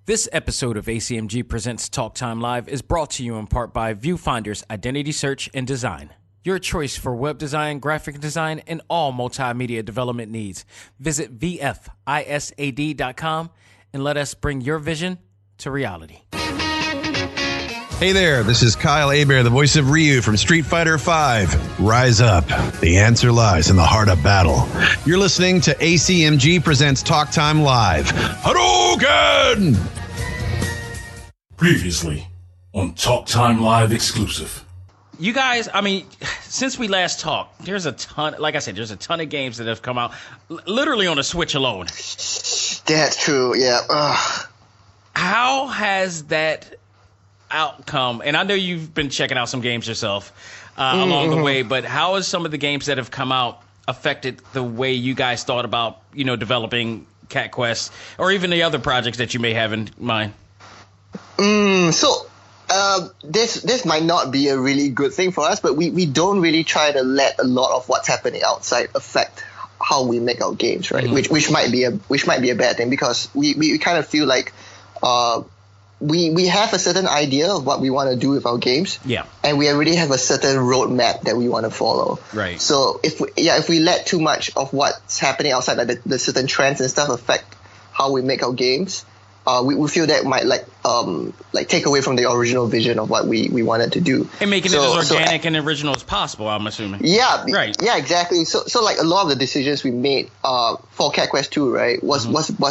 This episode of A.C.M.G. Presents Talk Time Live is brought to you in part by Viewfinder's Identity Search and Design. Your choice for web design, graphic design, and all multimedia development needs. Visit VFISAD.com and let us bring your vision to reality. Hey there, this is Kyle Hebert, the voice of Ryu from Street Fighter V. Rise up. The answer lies in the heart of battle. You're listening to A.C.M.G. Presents Talk Time Live. Hadouken! Previously on Talk Time Live exclusive. You guys, since we last talked, there's a ton, like I said, there's a ton of games that have come out, literally on the Switch alone. That's true, yeah. Ugh. How has that outcome, and I know you've been checking out some games yourself along the way, but how has some of the games that have come out affected the way you guys thought about, developing Cat Quest, or even the other projects that you may have in mind? This might not be a really good thing for us, but we don't really try to let a lot of what's happening outside affect how we make our games, right? Mm-hmm. Which might be a bad thing, because we kind of feel like we have a certain idea of what we want to do with our games, and we already have a certain roadmap that we want to follow. Right. So if we let too much of what's happening outside, like the certain trends and stuff, affect how we make our games, we feel that might take away from the original vision of what we wanted to do, and making it as organic and original as possible, I'm assuming. Yeah, right. Yeah, exactly. So like a lot of the decisions we made for Cat Quest 2, right, was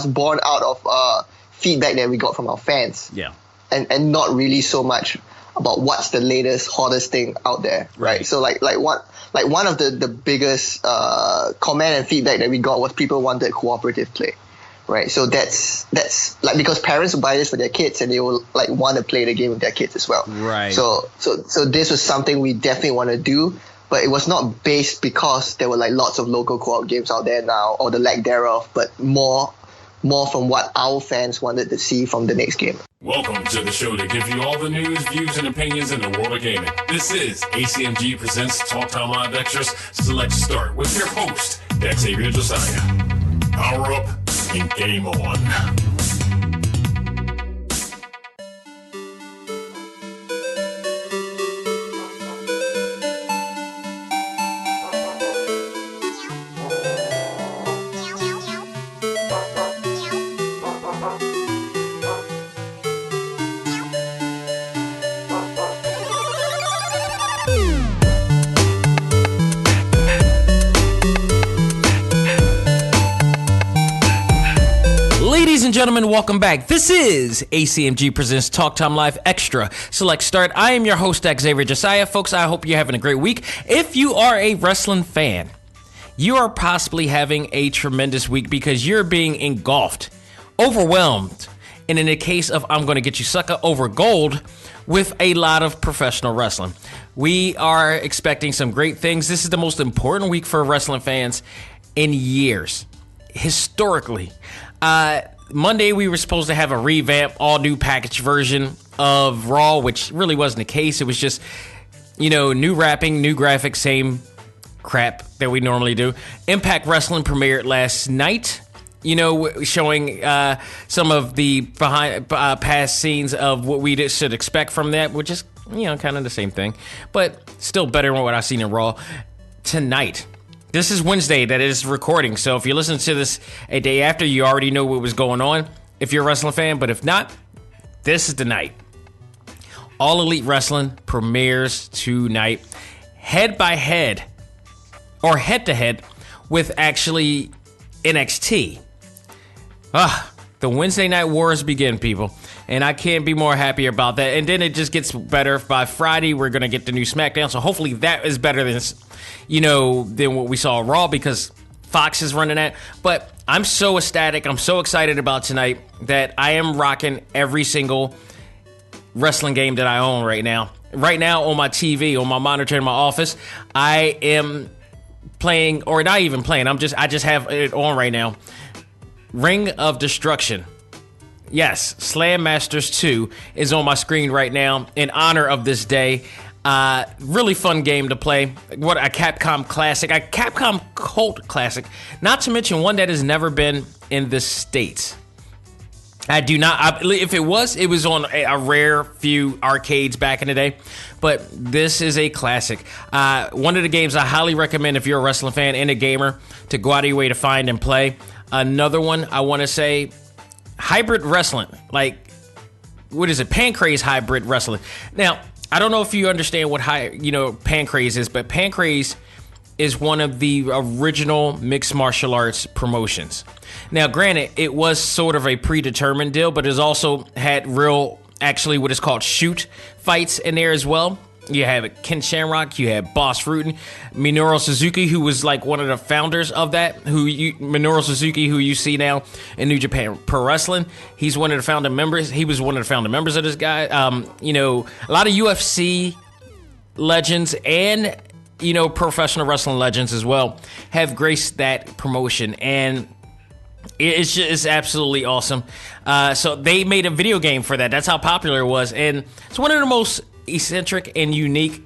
born out of feedback that we got from our fans. Yeah. And not really so much about what's the latest, hottest thing out there. Right. So one of the biggest comment and feedback that we got was people wanted cooperative play. Right. So that's like, because parents will buy this for their kids and they will want to play the game with their kids as well. Right. So this was something we definitely want to do, but it was not based because there were lots of local co-op games out there now, or the lack thereof, but more from what our fans wanted to see from the next game. Welcome to the show to give you all the news, views, and opinions in the world of gaming. This is A.C.M.G. Presents Talk Time Live Extras. So let's start with your host, Xavier Josiah. Power up and game on. Ladies and gentlemen, welcome back. This is A.C.M.G. Presents Talk Time Live Extra. Select Start. I am your host, Xavier Josiah. Folks, I hope you're having a great week. If you are a wrestling fan, you are possibly having a tremendous week, because you're being engulfed, overwhelmed, and in the case of I'm Gonna Get You Sucker, over gold, with a lot of professional wrestling. We are expecting some great things. This is the most important week for wrestling fans in years, historically. Monday, we were supposed to have a revamp, all new package version of Raw, which really wasn't the case. It was just, new wrapping, new graphics, same crap that we normally do. Impact Wrestling premiered last night, showing some of the behind past scenes of what we should expect from that, which is, kind of the same thing, but still better than what I've seen in Raw. Tonight, this is Wednesday that it is recording, so if you listen to this a day after, you already know what was going on if you're a wrestling fan, but if not, this is the night. All Elite Wrestling premieres tonight, head-to-head with actually NXT. The Wednesday Night Wars begin, people, and I can't be more happier about that. And then it just gets better. By Friday, we're going to get the new SmackDown, so hopefully that is better than what we saw Raw, because Fox is running that. But I'm so ecstatic, I'm so excited about tonight that I am rocking every single wrestling game that I own right now. Right now on my TV, on my monitor in my office, I am playing, or not even playing, I just have it on right now. Ring of Destruction. Yes, Slam Masters 2 is on my screen right now in honor of this day. Really fun game to play. What a Capcom classic, a Capcom cult classic, not to mention one that has never been in the States. I do not. If it was on a rare few arcades back in the day. But this is a classic. One of the games I highly recommend if you're a wrestling fan and a gamer to go out of your way to find and play. Another one I want to say, hybrid wrestling. Like, what is it? Pancrase hybrid wrestling. Now, I don't know if you understand what Pancrase is, but Pancrase is one of the original mixed martial arts promotions. Now, granted, it was sort of a predetermined deal, but it's also had actually what is called shoot fights in there as well. You have Ken Shamrock, you have Boss Rutan, Minoru Suzuki, who was like one of the founders of that. Minoru Suzuki, who you see now in New Japan Pro Wrestling, he's one of the founding members. He was one of the founding members of this guy. A lot of UFC legends and professional wrestling legends as well have graced that promotion, and it's absolutely awesome. So they made a video game for that. That's how popular it was, and it's one of the most eccentric and unique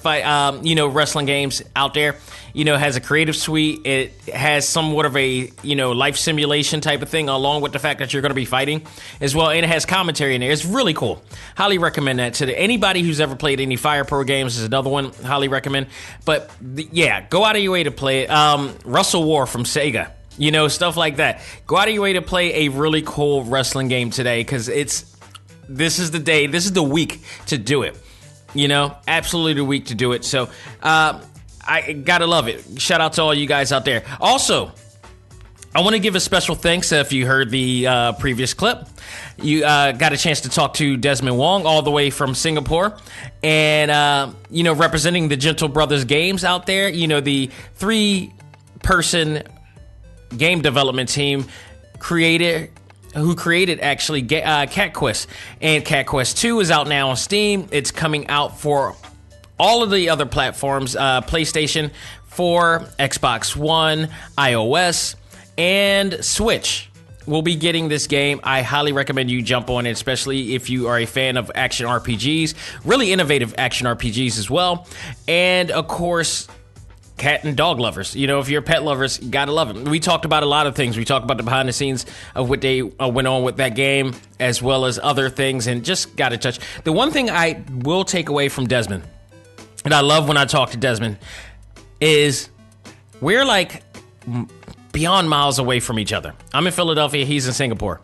wrestling games out there. Has a creative suite. It has somewhat of a life simulation type of thing, along with the fact that you're going to be fighting as well, and it has commentary in there. It's really cool. Highly recommend that to anybody who's ever played any Fire Pro games. Is another one highly recommend. But go out of your way to play it. Wrestle War from Sega. Stuff like that. Go out of your way to play a really cool wrestling game today, because this is the day, this is the week to do it. Absolutely the week to do it. So I gotta love it. Shout out to all you guys out there. Also, I want to give a special thanks if you heard the previous clip. You got a chance to talk to Desmond Wong all the way from Singapore, and representing the Gentle Brothers Games out there. The 3-person game development team who created actually Cat Quest, and Cat Quest 2 is out now on Steam. It's coming out for all of the other platforms, PlayStation 4, Xbox One, iOS, and Switch. We'll be getting this game. I highly recommend you jump on it, especially if you are a fan of action RPGs, really innovative action RPGs as well. And of course, cat and dog lovers. If you're pet lovers, you gotta love them. We talked about a lot of things. We talked about the behind the scenes of what they went on with that game, as well as other things, and just gotta touch. The one thing I will take away from Desmond, and I love when I talk to Desmond, is we're like beyond miles away from each other. I'm in Philadelphia, he's in Singapore.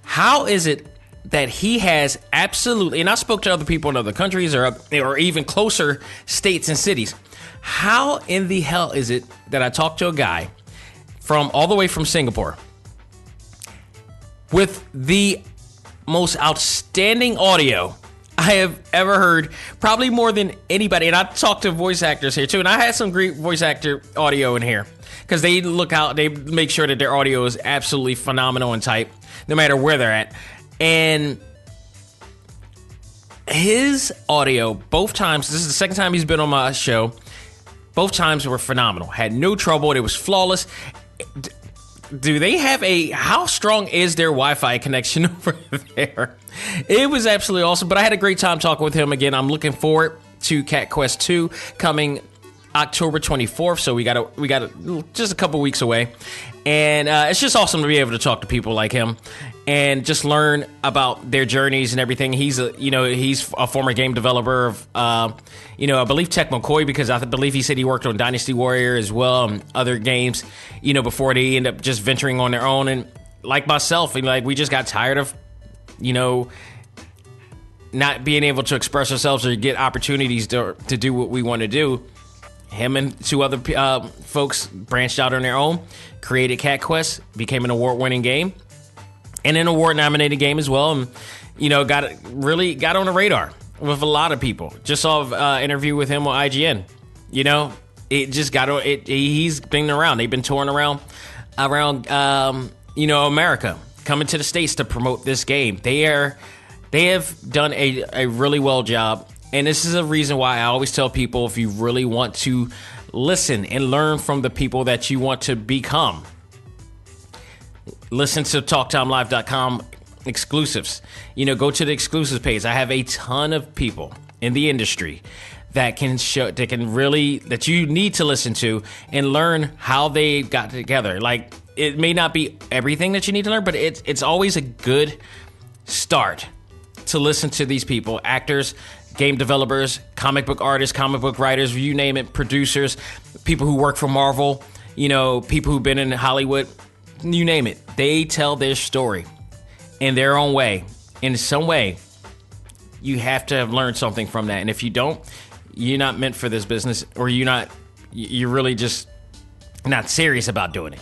How is it that he has absolutely, and I spoke to other people in other countries or even closer states and cities, how in the hell is it that I talked to a guy from all the way from Singapore with the most outstanding audio I have ever heard, probably more than anybody? And I talked to voice actors here too, and I had some great voice actor audio in here, because they make sure that their audio is absolutely phenomenal and tight, no matter where they're at. And his audio, both times, this is the second time he's been on my show, both times were phenomenal. Had no trouble. It was flawless. Do they have how strong is their Wi-Fi connection over there? It was absolutely awesome, but I had a great time talking with him again. I'm looking forward to Cat Quest 2 coming October 24th, so we got just a couple weeks away. And it's just awesome to be able to talk to people like him and just learn about their journeys and everything. He's a former game developer of, I believe Tech McCoy, because I believe he said he worked on Dynasty Warrior as well and other games, before they end up just venturing on their own. And like myself, we just got tired of, not being able to express ourselves or get opportunities to do what we want to do. Him and 2 other folks branched out on their own, created Cat Quest, became an award-winning game, and an award-nominated game as well, and got on the radar with a lot of people. Just saw an interview with him on IGN. It just got on. He's been around. They've been touring around America, coming to the States to promote this game. They have done a really well job. And this is a reason why I always tell people, if you really want to listen and learn from the people that you want to become, listen to TalkTimeLive.com exclusives. Go to the exclusives page. I have a ton of people in the industry that you need to listen to and learn how they got together. Like it may not be everything that you need to learn, but it's always a good start to listen to these people, actors, game developers, comic book artists, comic book writers, you name it, producers, people who work for Marvel, people who've been in Hollywood, you name it. They tell their story in their own way. In some way, you have to have learned something from that. And if you don't, you're not meant for this business, or you're really just not serious about doing it.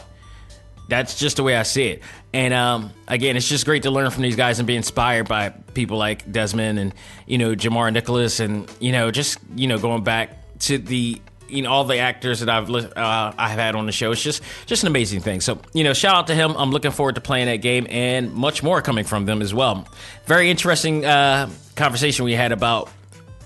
That's just the way I see it. And again, it's just great to learn from these guys and be inspired by people like Desmond and, Jamar Nicholas and, going back to the, all the actors that I've had on the show. It's just an amazing thing. So, shout out to him. I'm looking forward to playing that game and much more coming from them as well. Very interesting conversation we had about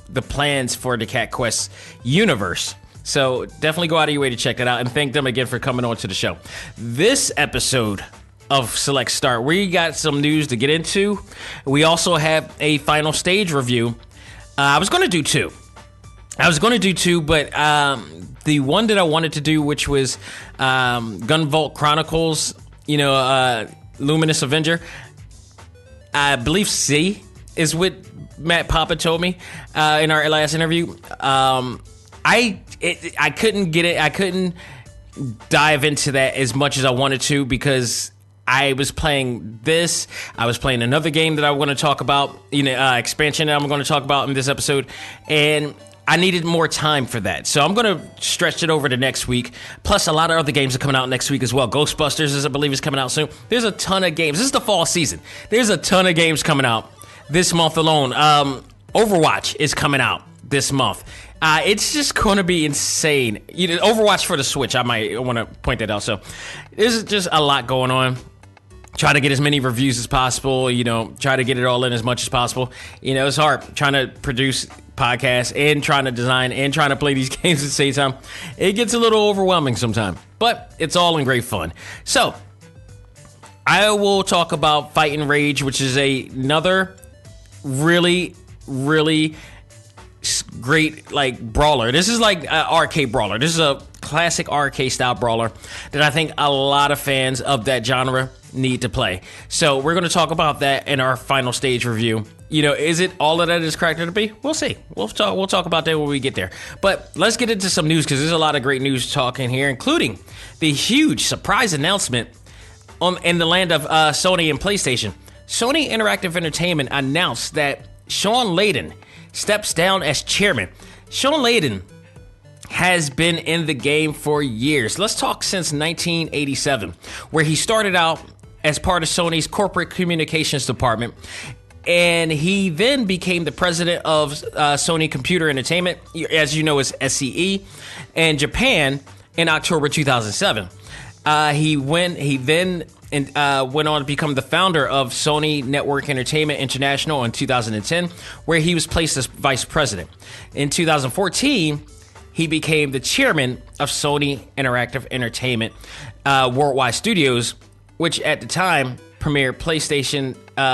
the plans for the Cat Quest universe. So definitely go out of your way to check that out, and thank them again for coming on to the show. This episode of Select Start, we got some news to get into. We also have a final stage review. I was going to do two, but the one that I wanted to do, which was Gunvolt Chronicles, Luminous Avenger, I believe C is what Matt Papa told me in our last interview. I couldn't get it. I couldn't dive into that as much as I wanted to because I was playing this. I was playing another game that I want to talk about, expansion that I'm going to talk about in this episode, and I needed more time for that. So I'm going to stretch it over to next week. Plus, a lot of other games are coming out next week as well. Ghostbusters, I believe, is coming out soon. There's a ton of games. This is the fall season. There's a ton of games coming out this month alone. Overwatch is coming out this month. It's just going to be insane. Overwatch for the Switch, I might want to point that out. So there's just a lot going on. Try to get as many reviews as possible, try to get it all in as much as possible. It's hard trying to produce podcasts and trying to design and trying to play these games at the same time. It gets a little overwhelming sometimes, but it's all in great fun. So I will talk about Fight and Rage, which is another really, really great brawler. This is like an arcade brawler. This is a classic arcade style brawler that I think a lot of fans of that genre need to play. So we're going to talk about that in our final stage review. Is it all of that is cracked to be? We'll see. We'll talk about that when we get there. But let's get into some news because there's a lot of great news talking here, including the huge surprise announcement in the land of Sony and PlayStation. Sony Interactive Entertainment announced that Shawn Laydan steps down as chairman. Shawn Laydan has been in the game for years. Let's talk since 1987, where he started out as part of Sony's corporate communications department, and he then became the president of Sony Computer Entertainment, as you know as SCE, in Japan in October 2007. He then went on to become the founder of Sony Network Entertainment International in 2010, where he was placed as vice president. In 2014, he became the chairman of Sony Interactive Entertainment Worldwide Studios, which at the time premiered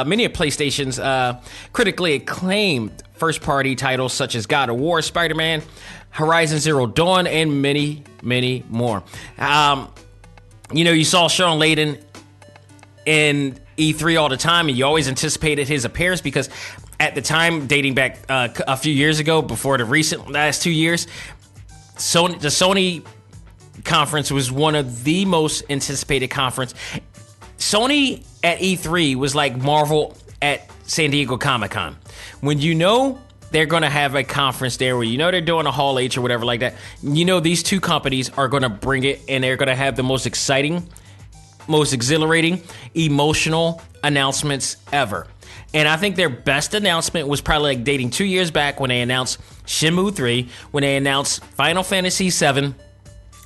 many of PlayStation's critically acclaimed first-party titles such as God of War, Spider-Man, Horizon Zero Dawn, and many, many more. You saw Shawn Laydan in E3 all the time, and you always anticipated his appearance because at the time, dating back a few years ago, before the last 2 years, the Sony conference was one of the most anticipated conference. Sony at E3 was like Marvel at San Diego Comic-Con. When they're going to have a conference there where they're doing a Hall H or whatever like that, these two companies are going to bring it, and they're going to have the most exciting, most exhilarating, emotional announcements ever. And I think their best announcement was probably dating 2 years back when they announced Shenmue 3, when they announced Final Fantasy 7,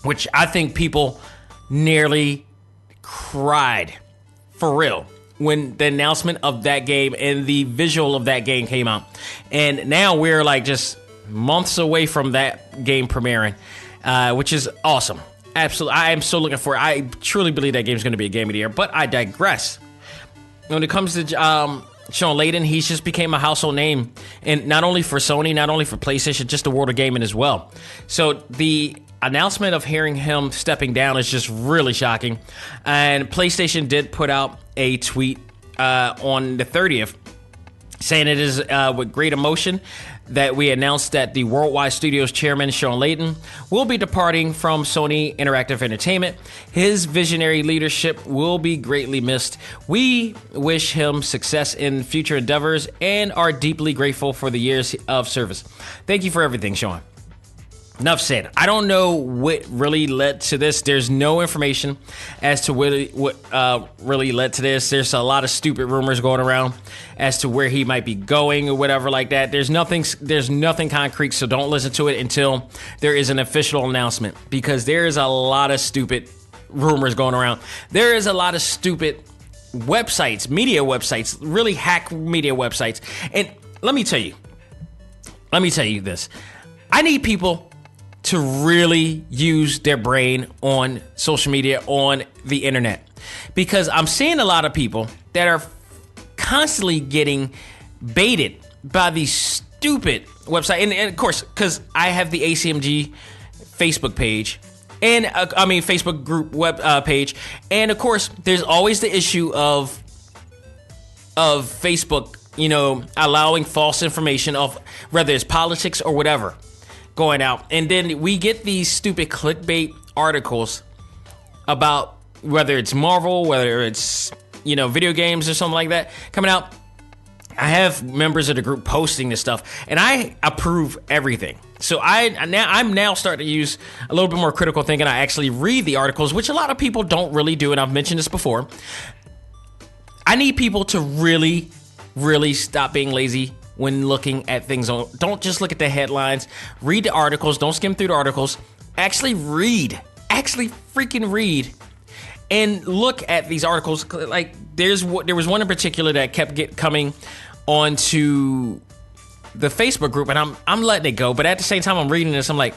which I think people nearly cried for real when the announcement of that game and the visual of that game came out. And now we're just months away from that game premiering, which is awesome. Absolutely. I am so looking for it. I truly believe that game's going to be a game of the year, but I digress. When it comes to Shawn Laydan, he's just became a household name, and not only for Sony, not only for PlayStation, just the world of gaming as well. So the announcement of hearing him stepping down is just really shocking. And PlayStation did put out a tweet on the 30th saying it is with great emotion that we announced that the Worldwide Studios chairman, Shawn Laydan, will be departing from Sony Interactive Entertainment. His visionary leadership will be greatly missed. We wish him success in future endeavors and are deeply grateful for the years of service. Thank you for everything, Shawn. Enough said. I don't know what really led to this. There's no information as to what really led to this. There's a lot of stupid rumors going around as to where he might be going or whatever like that. There's nothing concrete, so don't listen to it until there is an official announcement, because there is a lot of stupid rumors going around. There is a lot of stupid websites, media websites, really hack media websites. And let me tell you this. I need people to really use their brain on social media, on the internet, because I'm seeing a lot of people that are constantly getting baited by these stupid websites. And of course, because I have the A.C.M.G Facebook page and Facebook group web page. And of course, there's always the issue of Facebook, allowing false information of whether it's politics or whatever going out. And then we get these stupid clickbait articles about whether it's Marvel, whether it's, video games or something like that coming out. I have members of the group posting this stuff, and I approve everything. So I'm now starting to use a little bit more critical thinking. I actually read the articles, which a lot of people don't really do, and I've mentioned this before. I need people to really, really stop being lazy when looking at things. Don't just look at the headlines. Read the articles. Don't skim through the articles. Actually read. Actually freaking read. And look at these articles. Like there was one in particular that kept coming onto the Facebook group, and I'm letting it go. But at the same time, I'm reading this. I'm like,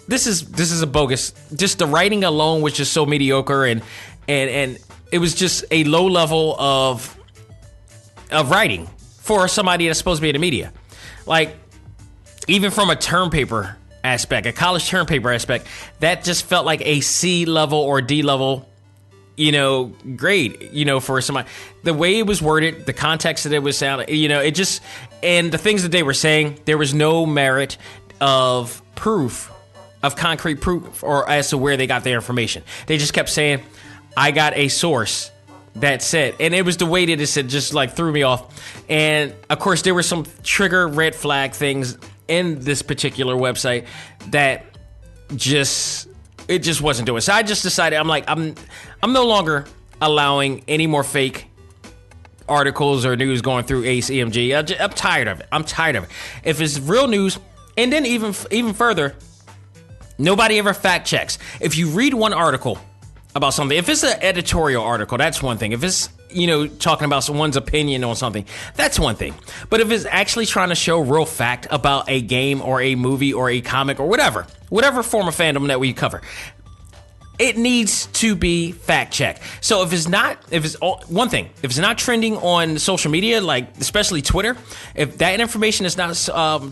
this is a bogus. Just the writing alone was just so mediocre, and it was just a low level of writing for somebody that's supposed to be in the media. Like, even from a term paper aspect, a college term paper aspect, that just felt like a C level or D level, grade, for somebody. The way it was worded, the context that it was sounding, it just, and the things that they were saying, there was no merit of proof, of concrete proof, or as to where they got their information. They just kept saying, I got a source that said, and it was the way that it said, just like threw me off. And of course, there were some trigger red flag things in this particular website that it just wasn't doing. So I just decided, I'm no longer allowing any more fake articles or news going through A.C.M.G. I'm tired of it. I'm tired of it. If it's real news, and then even further, nobody ever fact checks. If you read one article about something, if it's an editorial article, that's one thing. If it's, talking about someone's opinion on something, that's one thing. But if it's actually trying to show real fact about a game or a movie or a comic or whatever form of fandom that we cover, it needs to be fact checked. So if it's not trending on social media, like especially Twitter, if that information is not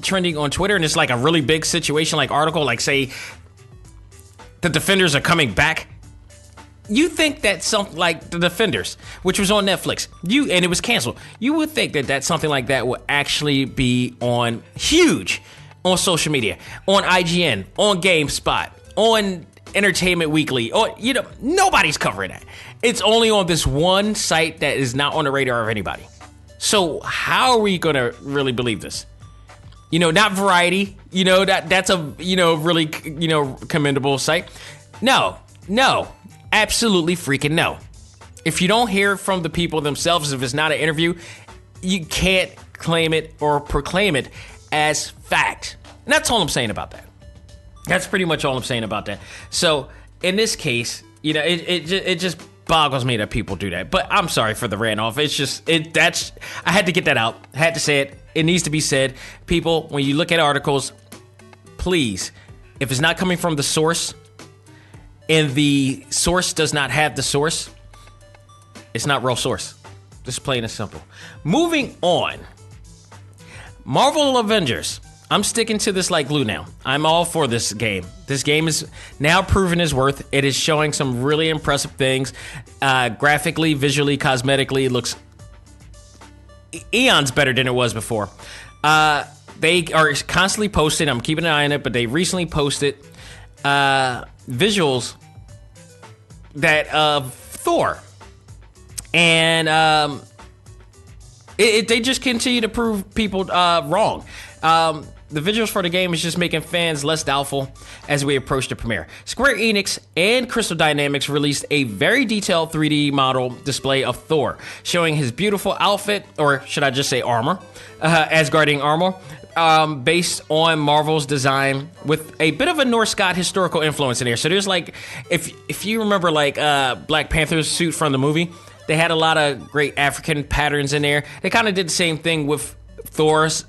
trending on Twitter, and it's like a really big situation, like article, like say the Defenders are coming back. You think that something like The Defenders, which was on Netflix, and it was canceled, you would think that something like that would actually be on huge on social media, on IGN, on GameSpot, on Entertainment Weekly, or nobody's covering that. It's only on this one site that is not on the radar of anybody. So how are we gonna really believe this? Not Variety. That's a really commendable site. No. Absolutely freaking no. If you don't hear from the people themselves, if it's not an interview, you can't claim it or proclaim it as fact. And that's all I'm saying about that. That's pretty much all I'm saying about that. So in this case, it just boggles me that people do that. But I'm sorry for the rant off. It's just I had to get that out. I had to say it. It needs to be said. People, when you look at articles, please, if it's not coming from the source, and the source does not have the source, it's not real source. Just plain and simple. Moving on. Marvel Avengers I'm sticking to this like glue now. I'm all for this game. This game is now proven its worth. It is showing some really impressive things. Graphically, visually, cosmetically, it looks eons better than it was before. They are constantly posting. I'm keeping an eye on it, but they recently posted visuals that of Thor. And they just continue to prove people wrong. The visuals for the game is just making fans less doubtful as we approach the premiere. Square Enix and Crystal Dynamics released a very detailed 3D model display of Thor, showing his beautiful outfit, or should I just say armor, Asgardian armor, based on Marvel's design with a bit of a Norse god historical influence in there. So there's like, if you remember like Black Panther's suit from the movie, they had a lot of great African patterns in there. They kind of did the same thing with Thor's,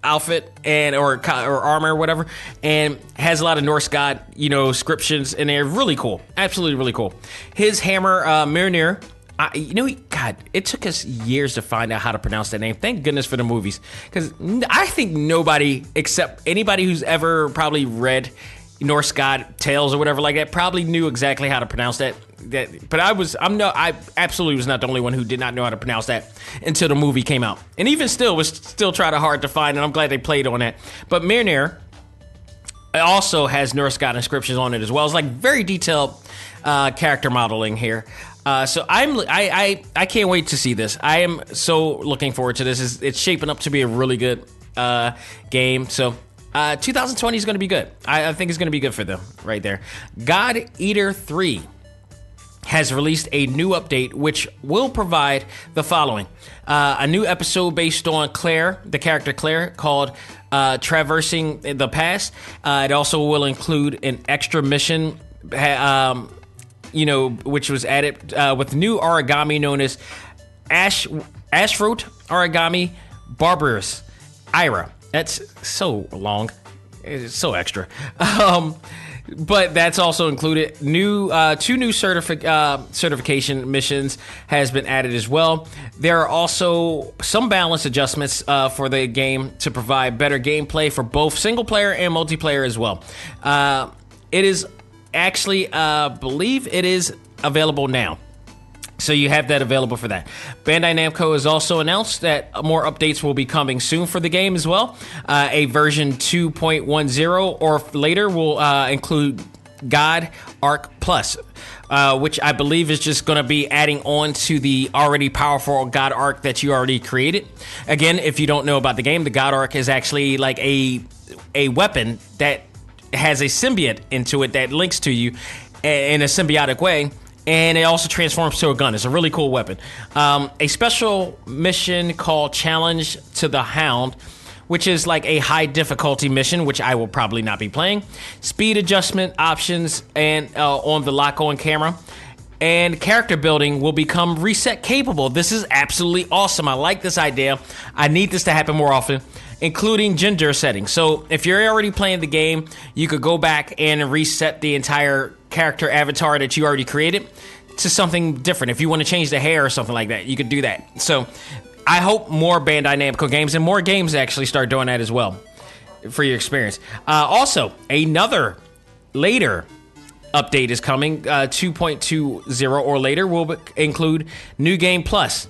outfit and or armor or whatever, and has a lot of Norse god, inscriptions in there. Really cool. Absolutely really cool. His hammer, Mjolnir, God, it took us years to find out how to pronounce that name. Thank goodness for the movies, because I think nobody except anybody who's ever probably read Norse god tales or whatever like that probably knew exactly how to pronounce that. But I absolutely was not the only one who did not know how to pronounce that until the movie came out. And even still, was still trying hard to find, and I'm glad they played on that. But Mjolnir also has Norse god inscriptions on it as well. It's like very detailed character modeling here. So I can't wait to see this. I am so looking forward to this. It's shaping up to be a really good game. So 2020 is going to be good. I think it's going to be good for them right there. God Eater 3 has released a new update which will provide the following. A new episode based on Claire, the character Claire, called Traversing the Past. It also will include an extra mission, which was added with new origami known as Ashfruit Origami Barbarous Ira. That's so long. It's so extra. But that's also included. Two new certification missions has been added as well. There are also some balance adjustments for the game to provide better gameplay for both single player and multiplayer as well. It is actually, believe it is available now. So you have that available for that. Bandai Namco has also announced that more updates will be coming soon for the game as well. A version 2.10 or later will include God Arc Plus, which I believe is just going to be adding on to the already powerful God Arc that you already created. Again, if you don't know about the game, the God Arc is actually like a weapon that has a symbiote into it that links to you in a symbiotic way. And it also transforms to a gun. It's a really cool weapon. A special mission called Challenge to the Hound, which is like a high difficulty mission, which I will probably not be playing. Speed adjustment options and on the lock-on camera. And character building will become reset capable. This is absolutely awesome. I like this idea. I need this to happen more often, including gender settings. So if you're already playing the game, you could go back and reset the entire character avatar that you already created to something different. If you want to change the hair or something like that, you could do that. So I hope more Bandai Namco games and more games actually start doing that as well for your experience. Also, another later update is coming. 2.20 or later will include New Game Plus.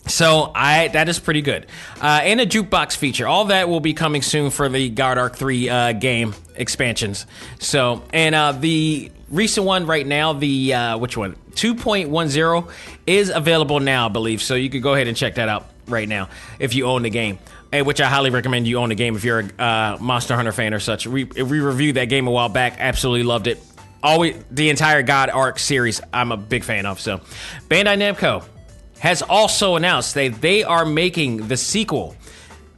So that is pretty good. And a jukebox feature. All that will be coming soon for the God Arc 3 game expansions. So, and the recent one right now, the which one? 2.10 is available now, I believe. So you could go ahead and check that out right now if you own the game. Which I highly recommend you own the game if you're a Monster Hunter fan or such. We reviewed that game a while back. Absolutely loved it. Always the entire God Arc series I'm a big fan of. So Bandai Namco has also announced that they are making the sequel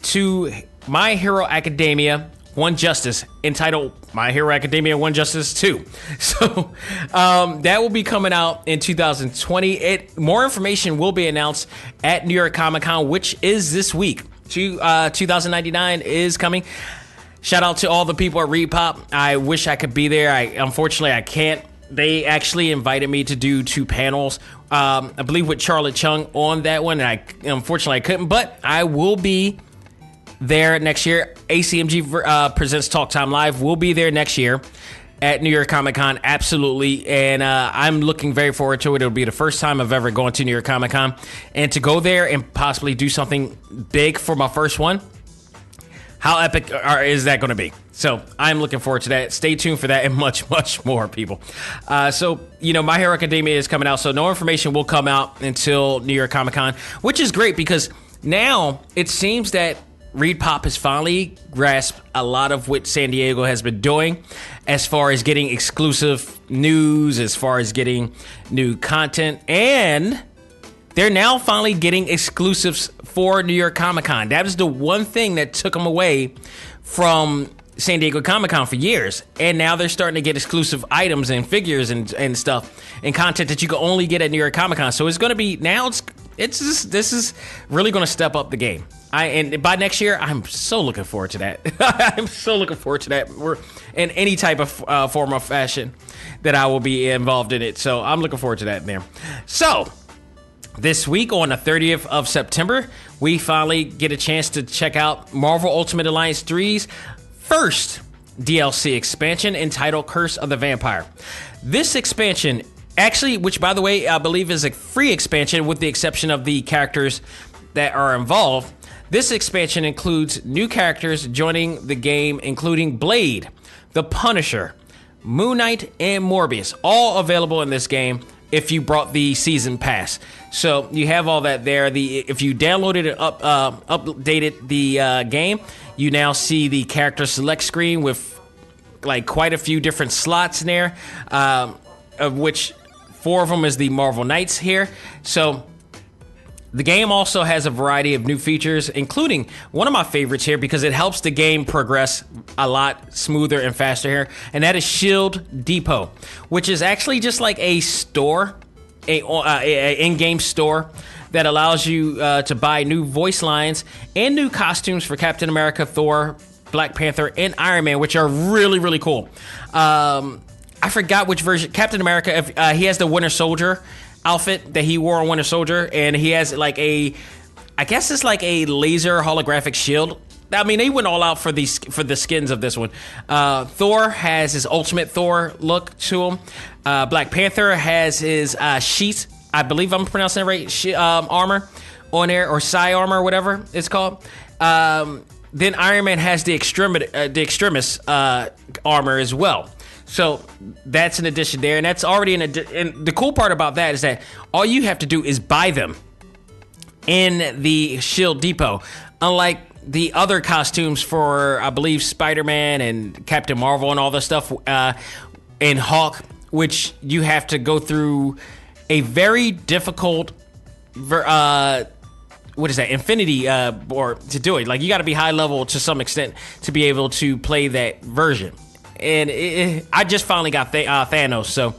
to My Hero Academia 1 Justice, entitled My Hero Academia 1 Justice 2. So that will be coming out in 2020. More information will be announced at New York Comic Con, which is this week. 2099 is coming. Shout out to all the people at ReedPop. I wish I could be there. Unfortunately, I can't. They actually invited me to do 2 panels, I believe with Charlotte Chung on that one, and unfortunately I couldn't, but I will be there next year. A.C.M.G. Presents Talk Time Live will be there next year at New York Comic Con, absolutely. And I'm looking very forward to it. It'll be the first time I've ever gone to New York Comic Con. And to go there and possibly do something big for my first one, how epic is that going to be? So I'm looking forward to that. Stay tuned for that and much, much more, people. So, My Hero Academia is coming out, so no information will come out until New York Comic Con, which is great because now it seems that Reed Pop has finally grasped a lot of what San Diego has been doing as far as getting exclusive news, as far as getting new content, and they're now finally getting exclusives for New York Comic Con. That was the one thing that took them away from San Diego Comic Con for years, and now they're starting to get exclusive items and figures and stuff and content that you can only get at New York Comic Con. So it's going to be now. This is really going to step up the game. And by next year, I'm so looking forward to that. I'm so looking forward to that. We're in any type of form or fashion that I will be involved in it. So I'm looking forward to that there. So this week on the 30th of September, we finally get a chance to check out Marvel Ultimate Alliance 3's first DLC expansion entitled Curse of the Vampire. This expansion, actually, which by the way, I believe is a free expansion with the exception of the characters that are involved. This expansion includes new characters joining the game, including Blade, the Punisher, Moon Knight, and Morbius, all available in this game if you brought the season pass. So you have all that there. If you downloaded and updated the game, you now see the character select screen with like quite a few different slots in there, of which 4 of them is the Marvel Knights here. So the game also has a variety of new features, including one of my favorites here because it helps the game progress a lot smoother and faster here, and that is Shield Depot, which is actually just like a store, a in-game store that allows you to buy new voice lines and new costumes for Captain America, Thor, Black Panther, and Iron Man, which are really, really cool. I forgot which version. Captain America, he has the Winter Soldier outfit that he wore on Winter Soldier, and he has like I guess it's like a laser holographic shield. I mean, they went all out for the skins of this one. Thor has his Ultimate Thor look to him. Black Panther has his sheath, I believe I'm pronouncing it right, armor on there, or psi armor, or whatever it's called. Then Iron Man has the extremis armor as well. So that's an addition there, and that's already and the cool part about that is that all you have to do is buy them in the Shield Depot, unlike the other costumes for, I believe, Spider-Man and Captain Marvel and all this stuff, and Hulk, which you have to go through a very difficult, Infinity board to do it. Like, you got to be high level to some extent to be able to play that version. And I just finally got Thanos, so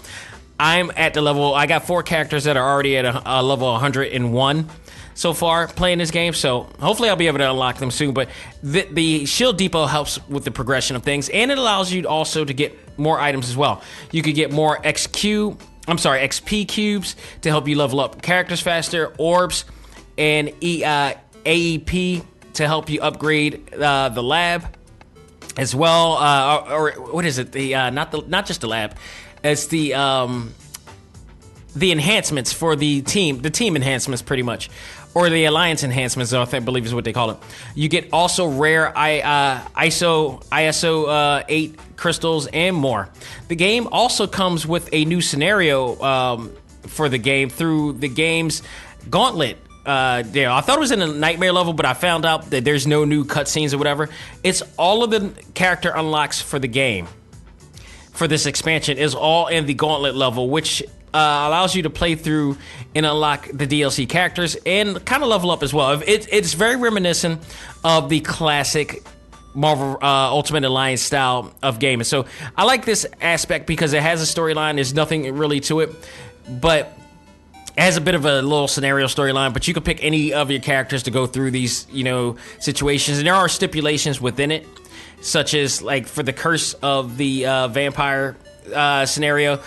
I'm at the level. I got 4 characters that are already at a level 101 so far playing this game, so hopefully I'll be able to unlock them soon. But the Shield Depot helps with the progression of things, and it allows you also to get more items as well. You could get more XP cubes to help you level up characters faster, orbs, and AEP to help you upgrade the lab as well, or what is it? Not just the lab. It's the enhancements for the team enhancements, pretty much, or the alliance enhancements, I believe is what they call it. You get also rare ISO 8 crystals and more. The game also comes with a new scenario for the game through the game's gauntlet. I thought it was in a nightmare level, but I found out that there's no new cutscenes or whatever. It's all of the character unlocks for the game for this expansion is all in the gauntlet level, which allows you to play through and unlock the DLC characters and kind of level up as well. It's very reminiscent of the classic Marvel Ultimate Alliance style of game. And so I like this aspect because it has a storyline. There's nothing really to it, but it has a bit of a little scenario storyline, but you can pick any of your characters to go through these, situations. And there are stipulations within it, such as like for the Curse of the Vampire scenario,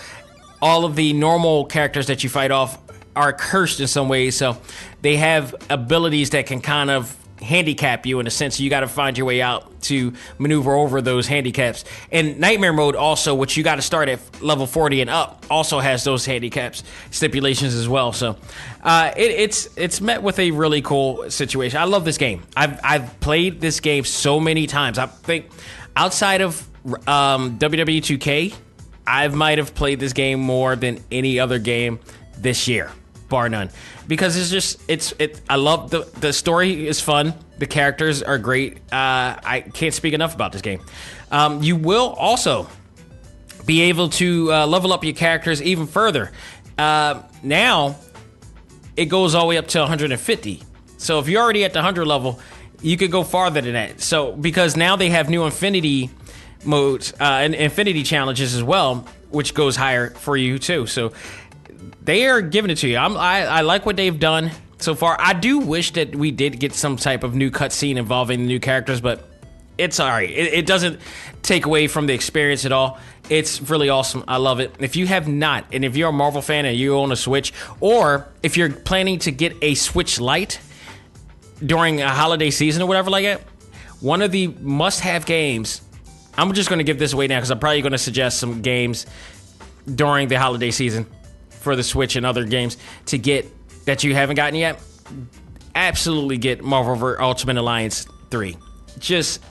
all of the normal characters that you fight off are cursed in some ways. So they have abilities that can kind of handicap you in a sense. You got to find your way out to maneuver over those handicaps. And Nightmare Mode also, which you got to start at level 40 and up, also has those handicaps stipulations as well. So it's met with a really cool situation. I love this game. I've played this game so many times. I think outside of WWE 2K, I might have played this game more than any other game this year, bar none, because I love the story is fun. The characters are great. I can't speak enough about this game. You will also be able to level up your characters even further. Now it goes all the way up to 150. So if you're already at the 100 level, you could go farther than that. So because now they have new Infinity modes and Infinity challenges as well, which goes higher for you too. So they are giving it to you. I like what they've done so far. I do wish that we did get some type of new cutscene involving the new characters, but it's all right. It doesn't take away from the experience at all. It's really awesome. I love it. If you have not, and if you're a Marvel fan and you own a Switch, or if you're planning to get a Switch Lite during a holiday season or whatever like that, one of the must-have games, I'm just going to give this away now because I'm probably going to suggest some games during the holiday season for the Switch and other games to get that you haven't gotten yet. Absolutely get Marvel Ultimate Alliance 3. Just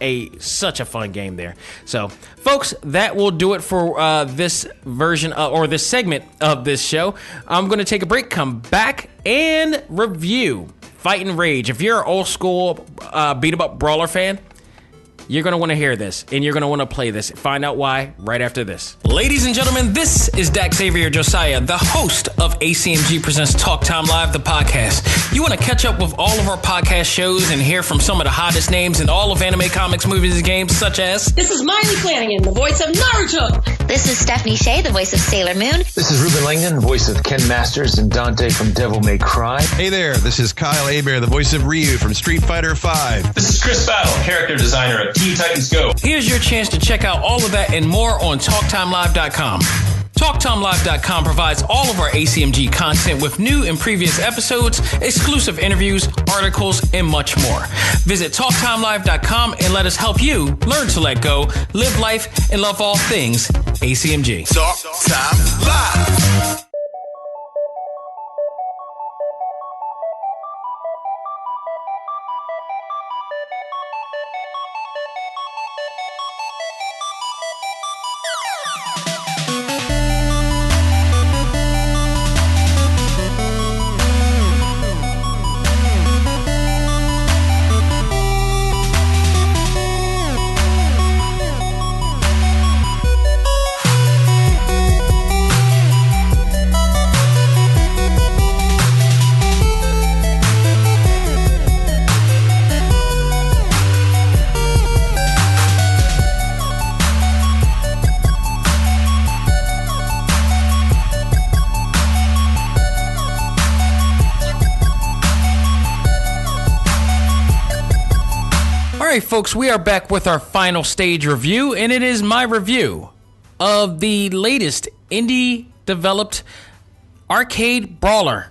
such a fun game there. So, folks, that will do it for this version or this segment of this show. I'm going to take a break, come back, and review Fight and Rage. If you're an old school beat-em-up brawler fan, you're going to want to hear this, and you're going to want to play this. Find out why right after this. Ladies and gentlemen, this is Xavier Josiah, the host of A.C.M.G. Presents Talk Time Live, the podcast. You want to catch up with all of our podcast shows and hear from some of the hottest names in all of anime, comics, movies, and games, such as... This is Miley Flanagan, the voice of Naruto. This is Stephanie Shea, the voice of Sailor Moon. This is Ruben Langdon, voice of Ken Masters and Dante from Devil May Cry. Hey there, this is Kyle Hebert, the voice of Ryu from Street Fighter V. This is Chris Battle, character designer of Teen Titans Go. Here's your chance to check out all of that and more on TalkTimeLive.com. TalkTimeLive.com provides all of our ACMG content with new and previous episodes, exclusive interviews, articles, and much more. Visit TalkTimeLive.com and let us help you learn to let go, live life, and love all things ACMG. Talk Time Live. All right, folks, we are back with our final stage review, and it is my review of the latest indie-developed arcade brawler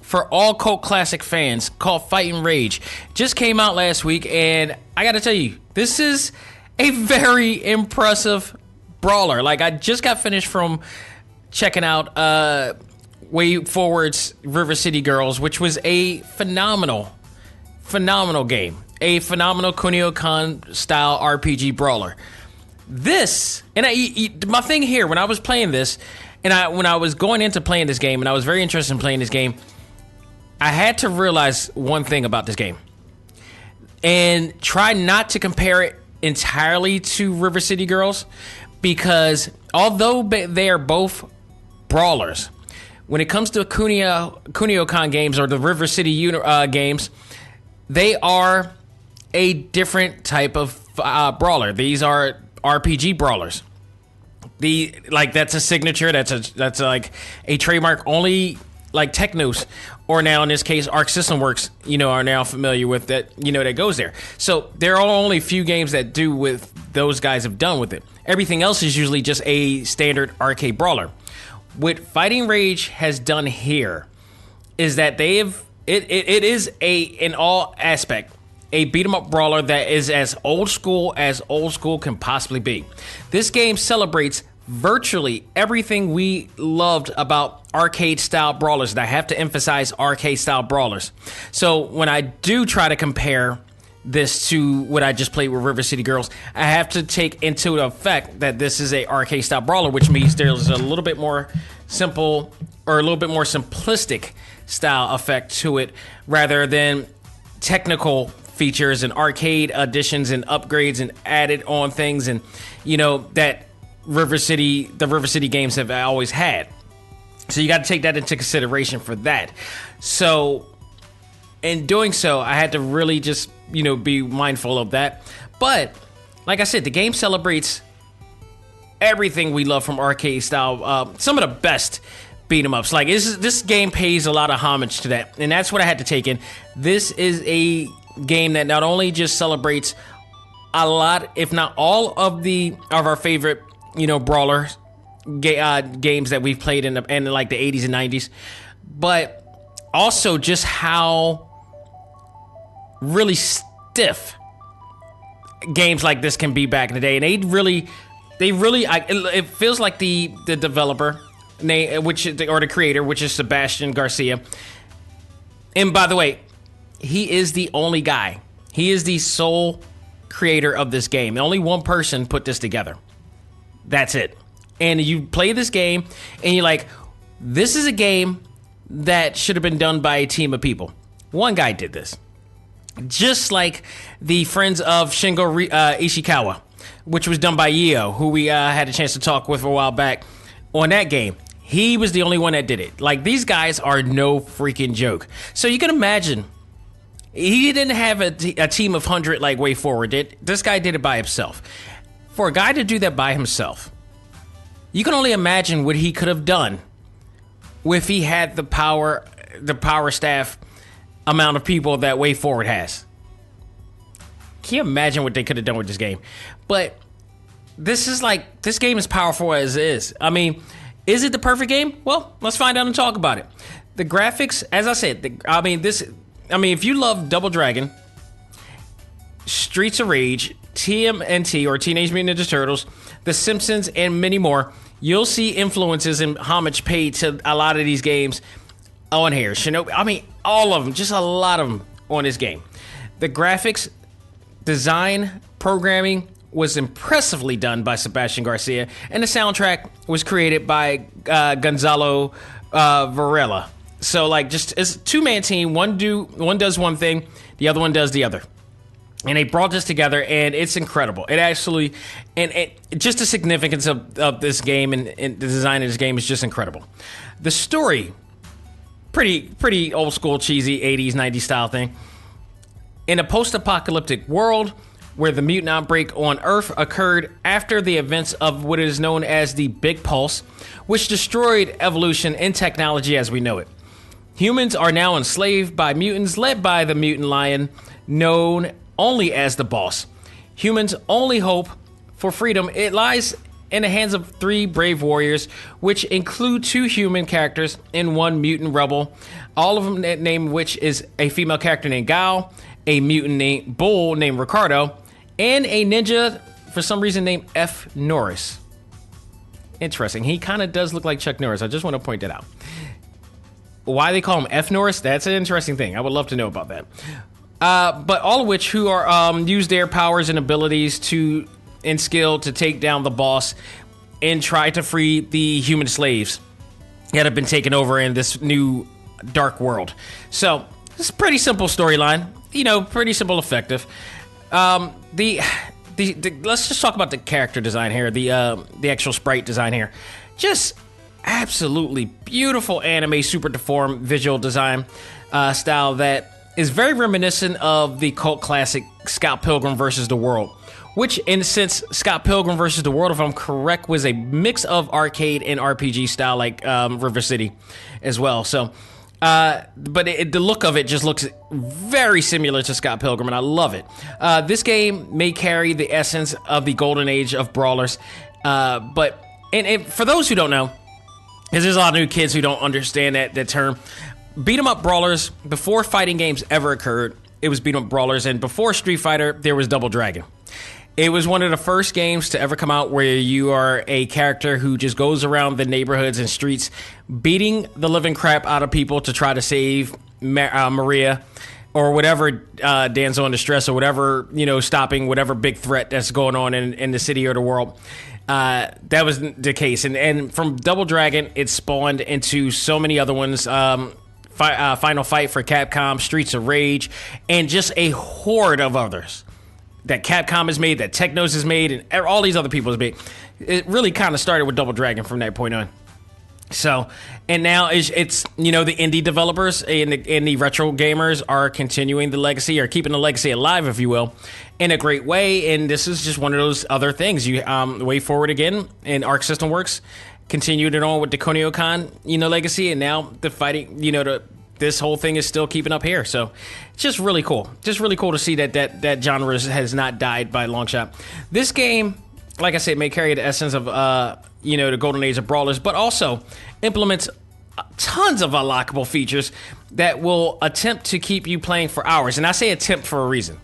for all cult classic fans called Fight and Rage. Just came out last week, and I gotta tell you, this is a very impressive brawler. Like, I just got finished from checking out Way Forward's River City Girls, which was a phenomenal game. A phenomenal Kunio-Kan style RPG brawler. This, and my thing here, when I was playing this, and when I was going into playing this game, and I was very interested in playing this game, I had to realize one thing about this game. And try not to compare it entirely to River City Girls, because although they are both brawlers, when it comes to Kunio-Kan games or the River City games, they are a different type of brawler. These are RPG brawlers. That's a signature. That's like a trademark. Only like Technos, or now in this case Arc System Works, are now familiar with that. That goes there. So there are only a few games that do with those guys have done with it. Everything else is usually just a standard arcade brawler. What Fighting Rage has done here is that it is in all aspect a beat 'em up brawler that is as old school can possibly be. This game celebrates virtually everything we loved about arcade-style brawlers, and I have to emphasize arcade-style brawlers. So when I do try to compare this to what I just played with River City Girls, I have to take into effect that this is a arcade-style brawler, which means there's a little bit more simple or a little bit more simplistic style effect to it rather than technical features and arcade additions and upgrades and added on things and, that the River City games have always had. So you got to take that into consideration for that. So in doing so, I had to really just, be mindful of that. But like I said, the game celebrates everything we love from arcade style. Some of the best beat 'em ups. Like this game pays a lot of homage to that, and that's what I had to take in. This is a game that not only just celebrates a lot, if not all of our favorite, brawler games that we've played in like the 80s and 90s, but also just how really stiff games like this can be back in the day. And it feels like the developer, or the creator, which is Sebastian Garcia. And by the way, he is the only guy. He is the sole creator of this game. Only one person put this together. That's it. And you play this game and you're like, this is a game that should have been done by a team of people. One guy did this. Just like the Friends of Shingo Ishikawa, which was done by Yeo, who we had a chance to talk with a while back on that game. He was the only one that did it. Like, these guys are no freaking joke. So you can imagine, he didn't have a team of 100 like Way Forward did. This guy did it by himself. For a guy to do that by himself, you can only imagine what he could have done if he had the power staff amount of people that Way Forward has. Can you imagine what they could have done with this game? But this game is powerful as it is. I mean, is it the perfect game? Well, let's find out and talk about it. The graphics, as I said, if you love Double Dragon, Streets of Rage, TMNT or Teenage Mutant Ninja Turtles, The Simpsons, and many more, you'll see influences and homage paid to a lot of these games on here. Shinobi, all of them, just a lot of them on this game. The graphics, design, programming was impressively done by Sebastian Garcia, and the soundtrack was created by Gonzalo Varela. So, it's a two-man team. One does one thing, the other one does the other. And they brought this together, and it's incredible. Just the significance of this game and the design of this game is just incredible. The story, pretty old school, cheesy 80s, 90s style thing. In a post-apocalyptic world where the mutant outbreak on Earth occurred after the events of what is known as the Big Pulse, which destroyed evolution and technology as we know it. Humans are now enslaved by mutants led by the mutant lion, known only as the Boss. Humans' only hope for freedom, it lies in the hands of 3 brave warriors, which include 2 human characters and 1 mutant rebel, all of them named which is a female character named Gal, a mutant named Bull named Ricardo, and a ninja for some reason named F. Norris. Interesting. He kind of does look like Chuck Norris. I just want to point that out. Why they call him F. Norris? That's an interesting thing. I would love to know about that. But all of which who are use their powers and abilities and skill to take down the Boss and try to free the human slaves that have been taken over in this new dark world. So it's a pretty simple storyline. Pretty simple, effective. Let's just talk about the character design here. The actual sprite design here. Just absolutely beautiful anime, super deformed visual design style that is very reminiscent of the cult classic Scott Pilgrim vs. the World, which, in a sense, Scott Pilgrim vs. the World, if I'm correct, was a mix of arcade and RPG style, like River City as well. So, but the look of it just looks very similar to Scott Pilgrim, and I love it. This game may carry the essence of the golden age of brawlers, but for those who don't know, because there's a lot of new kids who don't understand that term, beat 'em up brawlers, before fighting games ever occurred, it was beat up brawlers, and before Street Fighter, there was Double Dragon. It was one of the first games to ever come out where you are a character who just goes around the neighborhoods and streets beating the living crap out of people to try to save Maria or whatever damsel in distress or whatever, stopping whatever big threat that's going on in the city or the world. That was the case. And from Double Dragon, it spawned into so many other ones. Final Fight for Capcom, Streets of Rage, and just a horde of others that Capcom has made, that Technos has made, and all these other people has made. It really kind of started with Double Dragon from that point on. So, and now it's the indie developers and the retro gamers are continuing the legacy, or keeping the legacy alive, if you will, in a great way. And this is just one of those other things. You Way Forward again, and Arc System Works continued it on with the Konyo-kan, legacy, and now the fighting, this whole thing is still keeping up here. So it's just really cool. Just really cool to see that genre has not died by a long shot. This game, like I said, may carry the essence of, the golden age of brawlers, but also implements tons of unlockable features that will attempt to keep you playing for hours. And I say attempt for a reason,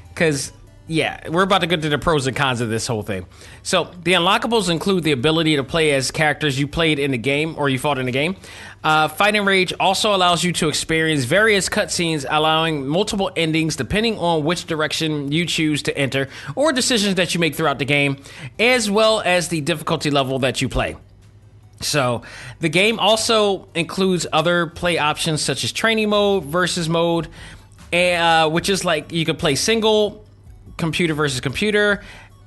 because we're about to get to the pros and cons of this whole thing. So the unlockables include the ability to play as characters you played in the game or you fought in the game. Fighting Rage also allows you to experience various cutscenes, allowing multiple endings depending on which direction you choose to enter or decisions that you make throughout the game, as well as the difficulty level that you play. So the game also includes other play options such as training mode, versus mode, which is like you could play single, computer versus computer,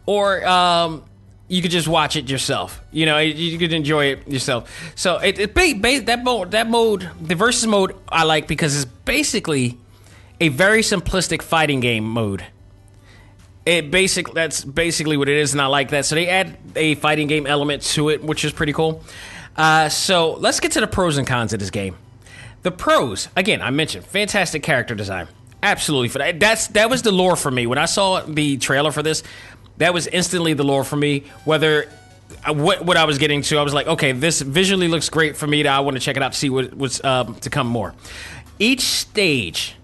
or you could just watch it yourself. You could enjoy it yourself. So that mode, the versus mode, I like because it's basically a very simplistic fighting game mode. That's basically what it is, and I like that. So they add a fighting game element to it, which is pretty cool. So let's get to the pros and cons of this game. The pros, again, I mentioned fantastic character design. Absolutely. For that was the lure for me. When I saw the trailer for this, that was instantly the lure for me. Whether what I was getting to, I was like, okay, this visually looks great for me. I want to check it out to see what's to come more. Each stage,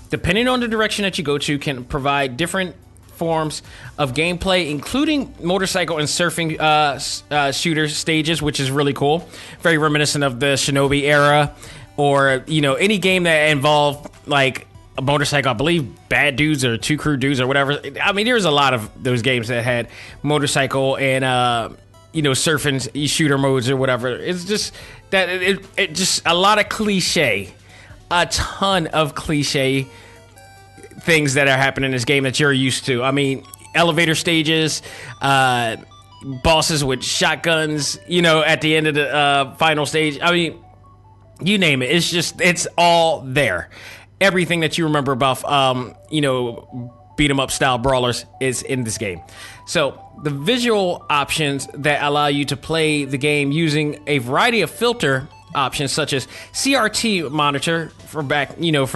depending on the direction that you go to, can provide different forms of gameplay, including motorcycle and surfing shooter stages, which is really cool. Very reminiscent of the Shinobi era, or any game that involved like a motorcycle. I believe Bad Dudes or Two Crew Dudes or whatever. I mean, there's a lot of those games that had motorcycle and surfing shooter modes or whatever. It's just that it just a lot of cliche, a ton of cliche things that are happening in this game that you're used to. I mean, elevator stages, bosses with shotguns, at the end of the final stage. I mean, you name it. It's all there. Everything that you remember about, beat 'em up style brawlers is in this game. So the visual options that allow you to play the game using a variety of filter options, such as CRT monitor for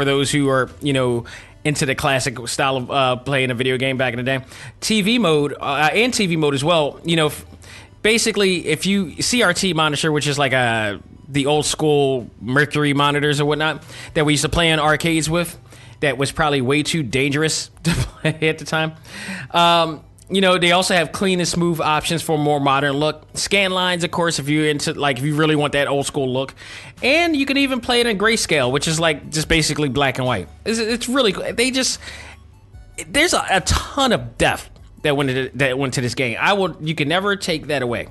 those who are, into the classic style of playing a video game back in the day. TV mode and TV mode as well. Basically, if you CRT monitor, which is like the old school Mercury monitors or whatnot that we used to play in arcades with, that was probably way too dangerous to play at the time. They also have clean and smooth options for a more modern look. Scan lines, of course, if you really want that old school look. And you can even play it in grayscale, which is like just basically black and white. It's really cool. There's a ton of depth that went to this game. You can never take that away.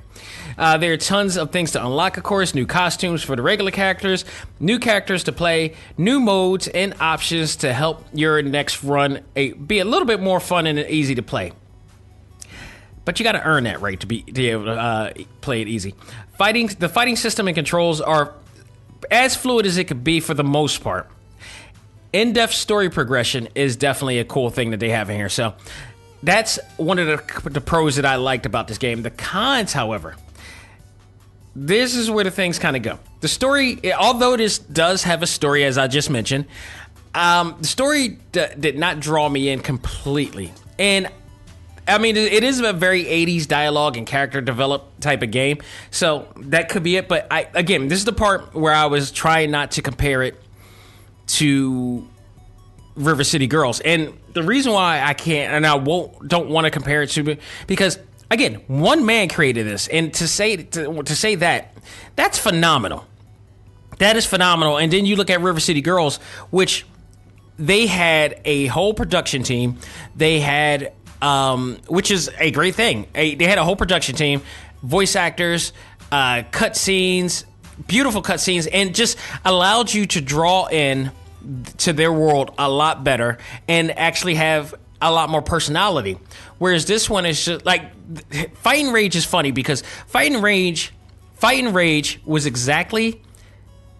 There are tons of things to unlock, of course, new costumes for the regular characters, new characters to play, new modes and options to help your next run be a little bit more fun and easy to play. But you got to earn that right to be able to play it easy. The fighting system and controls are as fluid as it could be for the most part. In-depth story progression is definitely a cool thing that they have in here. So that's one of the pros that I liked about this game. The cons, however, this is where the things kind of go. The story, although this does have a story, as I just mentioned, the story did not draw me in completely. And I mean, it is a very 80s dialogue and character developed type of game, so that could be it. But again, this is the part where I was trying not to compare it to River City Girls. And the reason why I can't and I don't want to compare it to, because again, one man created this, and to say that, that's phenomenal. That is phenomenal. And then you look at River City Girls, which they had a whole production team. They had, which is a great thing. They had a whole production team, voice actors, cut scenes, beautiful cut scenes, and just allowed you to draw in to their world a lot better and actually have a lot more personality. Whereas this one is just like, Fighting Rage is funny because Fighting Rage was exactly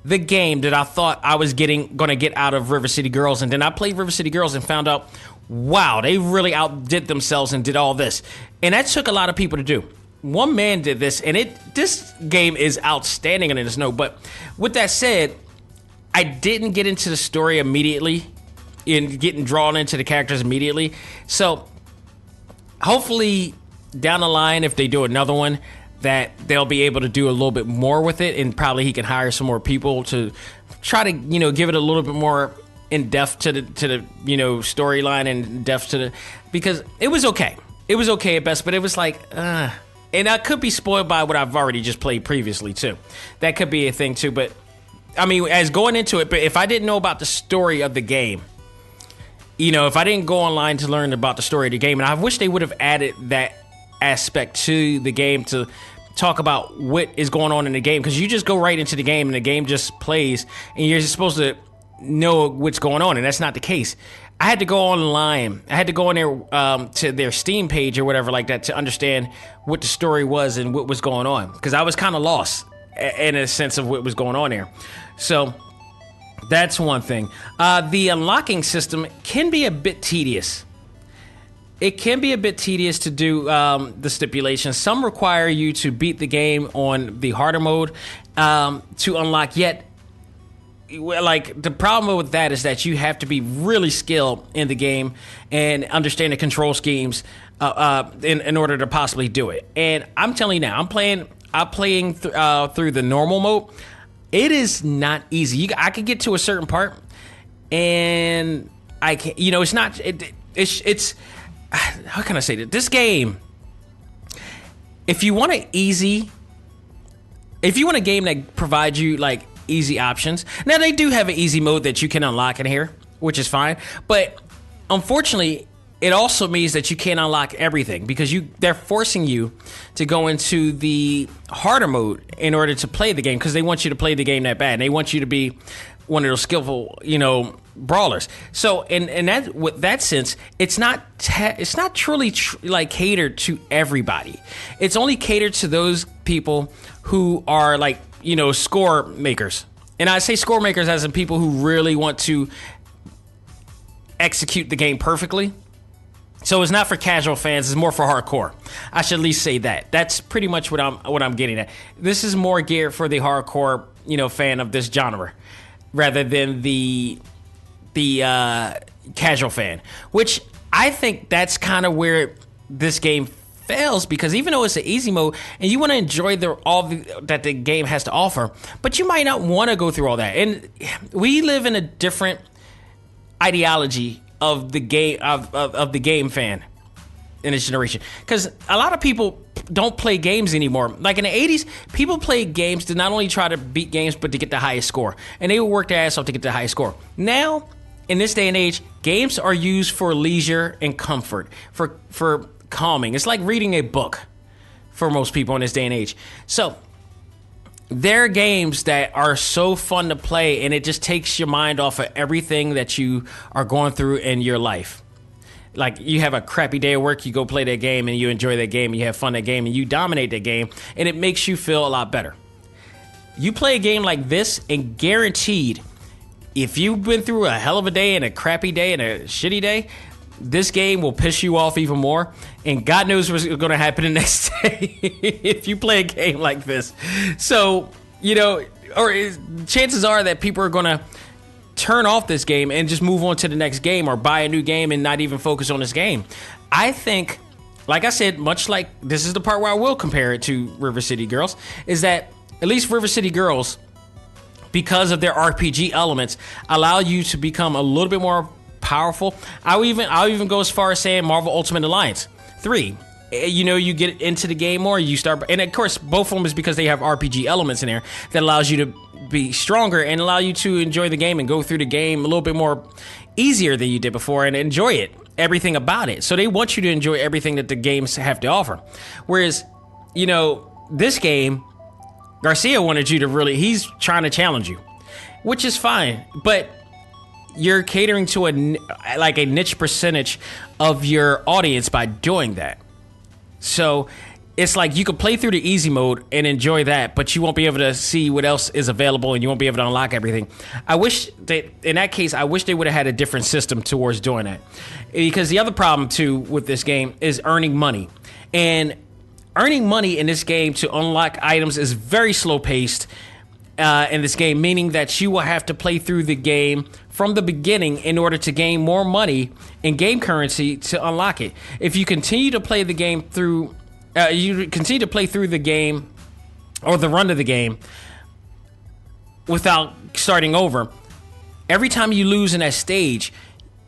the game that I thought I was going to get out of River City Girls. And then I played River City Girls and found out, wow, they really outdid themselves and did all this. And that took a lot of people to do. One man did this, and this game is outstanding on this note. But with that said, I didn't get into the story immediately and getting drawn into the characters immediately. So hopefully down the line, if they do another one, that they'll be able to do a little bit more with it, and probably he can hire some more people to try to, give it a little bit more in depth to the storyline and depth to the, because it was okay. It was okay at best, but it was like, and I could be spoiled by what I've already just played previously too. That could be a thing too, but I mean, as going into it, but if I didn't know about the story of the game, if I didn't go online to learn about the story of the game, and I wish they would have added that aspect to the game to talk about what is going on in the game, because you just go right into the game and the game just plays and you're supposed to know what's going on, and that's not the case. I had to go online. I had to go in there to their Steam page or whatever like that to understand what the story was and what was going on, because I was kind of lost in a sense of what was going on there. So that's one thing. The unlocking system can be a bit tedious. It can be a bit tedious to do the stipulations. Some require you to beat the game on the harder mode to unlock. Yet, like, the problem with that is that you have to be really skilled in the game and understand the control schemes in order to possibly do it. And I'm telling you now, I'm playing through the normal mode. It is not easy. I could get to a certain part, and I can't. It's not. It's how can I say that? This game, if you want a game that provides you like easy options, now they do have an easy mode that you can unlock in here, which is fine. But unfortunately, it also means that you can't unlock everything, because they're forcing you to go into the harder mode in order to play the game, because they want you to play the game that bad. And they want you to be one of those skillful, brawlers. So in that sense, it's not truly like catered to everybody. It's only catered to those people who are like, score makers. And I say score makers as in people who really want to execute the game perfectly. So it's not for casual fans, it's more for hardcore. I should at least say that. That's pretty much what I'm getting at. This is more geared for the hardcore, fan of this genre, rather than the casual fan, which I think that's kind of where this game fails, because even though it's an easy mode and you want to enjoy that the game has to offer, but you might not want to go through all that. And we live in a different ideology of the game of the game fan in this generation, because a lot of people don't play games anymore. Like in the 80s, people played games to not only try to beat games, but to get the highest score, and they would work their ass off to get the highest score. Now, in this day and age, games are used for leisure and comfort, for calming. It's like reading a book for most people in this day and age. So there are games that are so fun to play, and it just takes your mind off of everything that you are going through in your life. Like, you have a crappy day at work, you go play that game, and you enjoy that game, and you have fun that game, and you dominate that game, and it makes you feel a lot better. You play a game like this, and guaranteed, if you've been through a hell of a day and a crappy day and a shitty day, this game will piss you off even more, and God knows what's going to happen the next day if you play a game like this. So, chances are that people are going to turn off this game and just move on to the next game, or buy a new game and not even focus on this game. I think, like I said, much like this is the part where I will compare it to River City Girls, is that at least River City Girls, because of their RPG elements, allow you to become a little bit more powerful. I'll even go as far as saying Marvel Ultimate Alliance 3. You know, you get into the game more, you start, and of course both of them is because they have RPG elements in there that allows you to be stronger and allow you to enjoy the game and go through the game a little bit more easier than you did before and enjoy it, everything about it. So they want you to enjoy everything that the games have to offer. Whereas, you know, this game, Garcia wanted you to he's trying to challenge you, which is fine, but you're catering to a niche percentage of your audience by doing that. So it's like you could play through the easy mode and enjoy that, but you won't be able to see what else is available and you won't be able to unlock everything. I wish that in that case, I wish they would have had a different system towards doing that. Because the other problem too with this game is earning money. And earning money in this game to unlock items is very slow paced in this game, meaning that you will have to play through the game from the beginning in order to gain more money in game currency to unlock it. If you continue to play the game through, the game or the run of the game without starting over, every time you lose in that stage,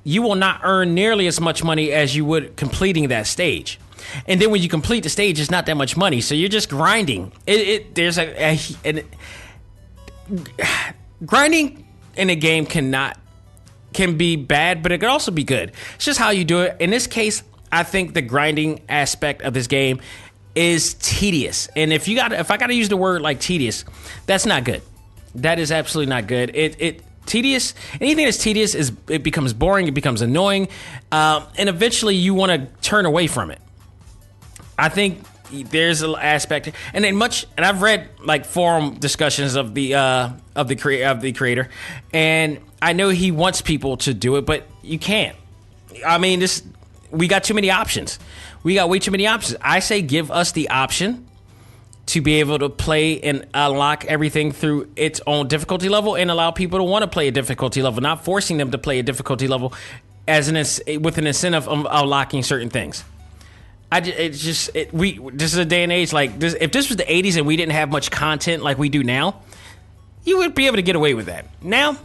you will not earn nearly as much money as you would completing that stage. And then when you complete the stage, it's not that much money, so you're just grinding. Grinding in a game can be bad, but it can also be good. It's just how you do it. In this case, I think the grinding aspect of this game is tedious. And if I got to use the word like tedious, that's not good. That is absolutely not good. Tedious. Anything that's tedious it becomes boring. It becomes annoying, and eventually you want to turn away from it. I think there's an aspect, and I've read like forum discussions of the creator, and I know he wants people to do it, but you can't. I mean, we got too many options. We got way too many options. I say give us the option to be able to play and unlock everything through its own difficulty level and allow people to want to play a difficulty level, not forcing them to play a difficulty level with an incentive of unlocking certain things. This is a day and age like this. If this was the 80s and we didn't have much content like we do now, you would be able to get away with that. Now,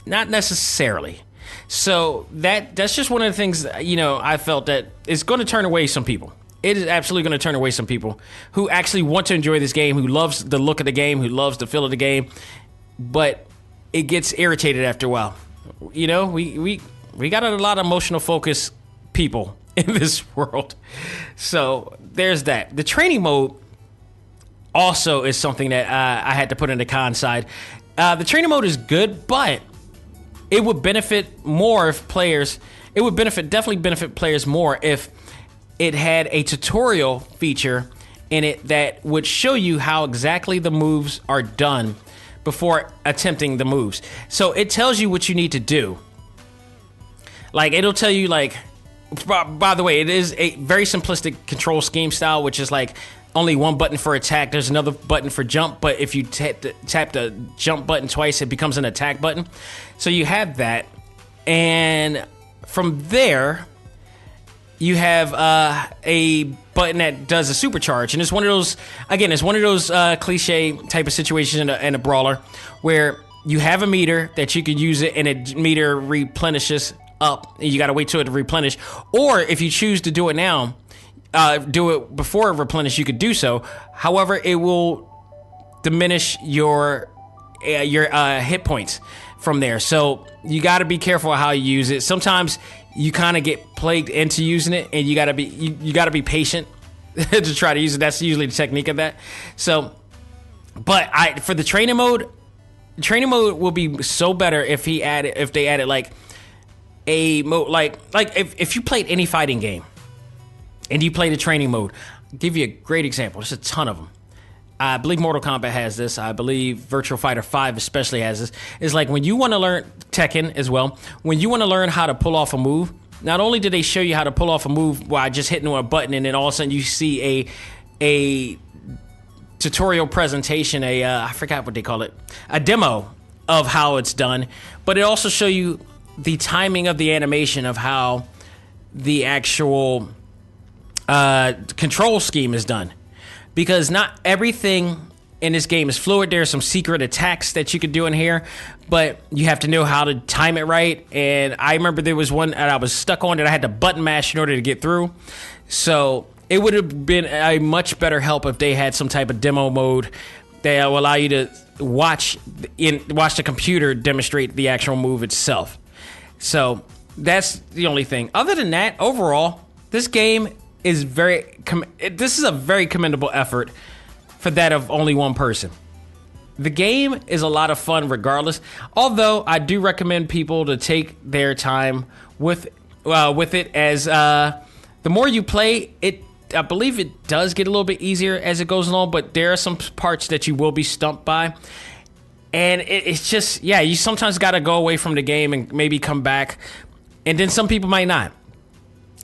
not necessarily. So that's just one of the things, I felt that is going to turn away some people. It is absolutely going to turn away some people who actually want to enjoy this game, who loves the look of the game, who loves the feel of the game, but it gets irritated after a while. We got a lot of emotional focus people in this world. So there's that. The training mode also is something that I had to put in the con side. The training mode is good, but it would benefit more if definitely benefit players more if it had a tutorial feature in it that would show you how exactly the moves are done before attempting the moves. So it tells you what you need to do. Like, it'll tell you, like, by the way, it is a very simplistic control scheme style, which is like only one button for attack. There's another button for jump, but if you tap the jump button twice, it becomes an attack button. So you have that. And from there, you have a button that does a supercharge. And it's one of those, cliche type of situations in a brawler where you have a meter that you can use it and a meter replenishes up. You got to wait till it to replenish. Or if you choose to do it now, do it before it replenishes, you could do so. However, it will diminish your hit points from there. So you got to be careful how you use it. Sometimes you kind of get plagued into using it, and you got to be patient to try to use it. That's usually the technique of that. So, but for the training mode will be so better if they added like a mode like if you played any fighting game and you played a training mode. I'll give you a great example. There's a ton of them. I believe Mortal Kombat has this. I believe Virtua Fighter 5 especially has this. It's like when you want to learn Tekken as well, when you want to learn how to pull off a move, not only do they show you how to pull off a move by just hitting on a button and then all of a sudden you see a tutorial presentation, I forgot what they call it, a demo of how it's done, but it also show you the timing of the animation of how the actual control scheme is done. Because not everything in this game is fluid. There are some secret attacks that you could do in here, but you have to know how to time it right. And I remember there was one that I was stuck on that I had to button mash in order to get through. So it would have been a much better help if they had some type of demo mode that will allow you to watch the computer demonstrate the actual move itself. So that's the only thing. Other than that, overall, this game is this is a very commendable effort for that of only one person. The game is a lot of fun regardless, although I do recommend people to take their time with it, as the more you play it, I believe it does get a little bit easier as it goes along, but there are some parts that you will be stumped by. And it's just, you sometimes got to go away from the game and maybe come back. And then some people might not.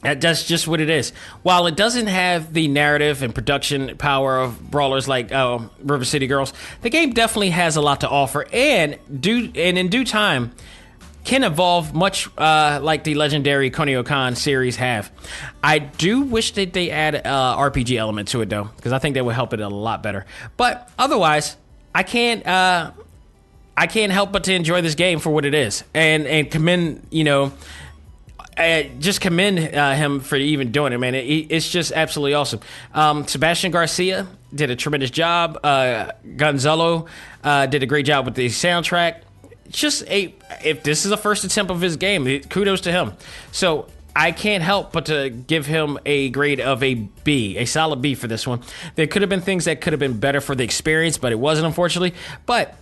That's just what it is. While it doesn't have the narrative and production power of brawlers like River City Girls, the game definitely has a lot to offer. And in due time, can evolve much like the legendary Konyo-kan series have. I do wish that they add an RPG element to it, though, because I think that would help it a lot better. But otherwise, I can't help but to enjoy this game for what it is, and commend, just commend him for even doing it, man. It's just absolutely awesome. Sebastian Garcia did a tremendous job. Gonzalo did a great job with the soundtrack. If this is the first attempt of his game, kudos to him. So I can't help but to give him a grade of a B, a solid B for this one. There could have been things that could have been better for the experience, but it wasn't, unfortunately. But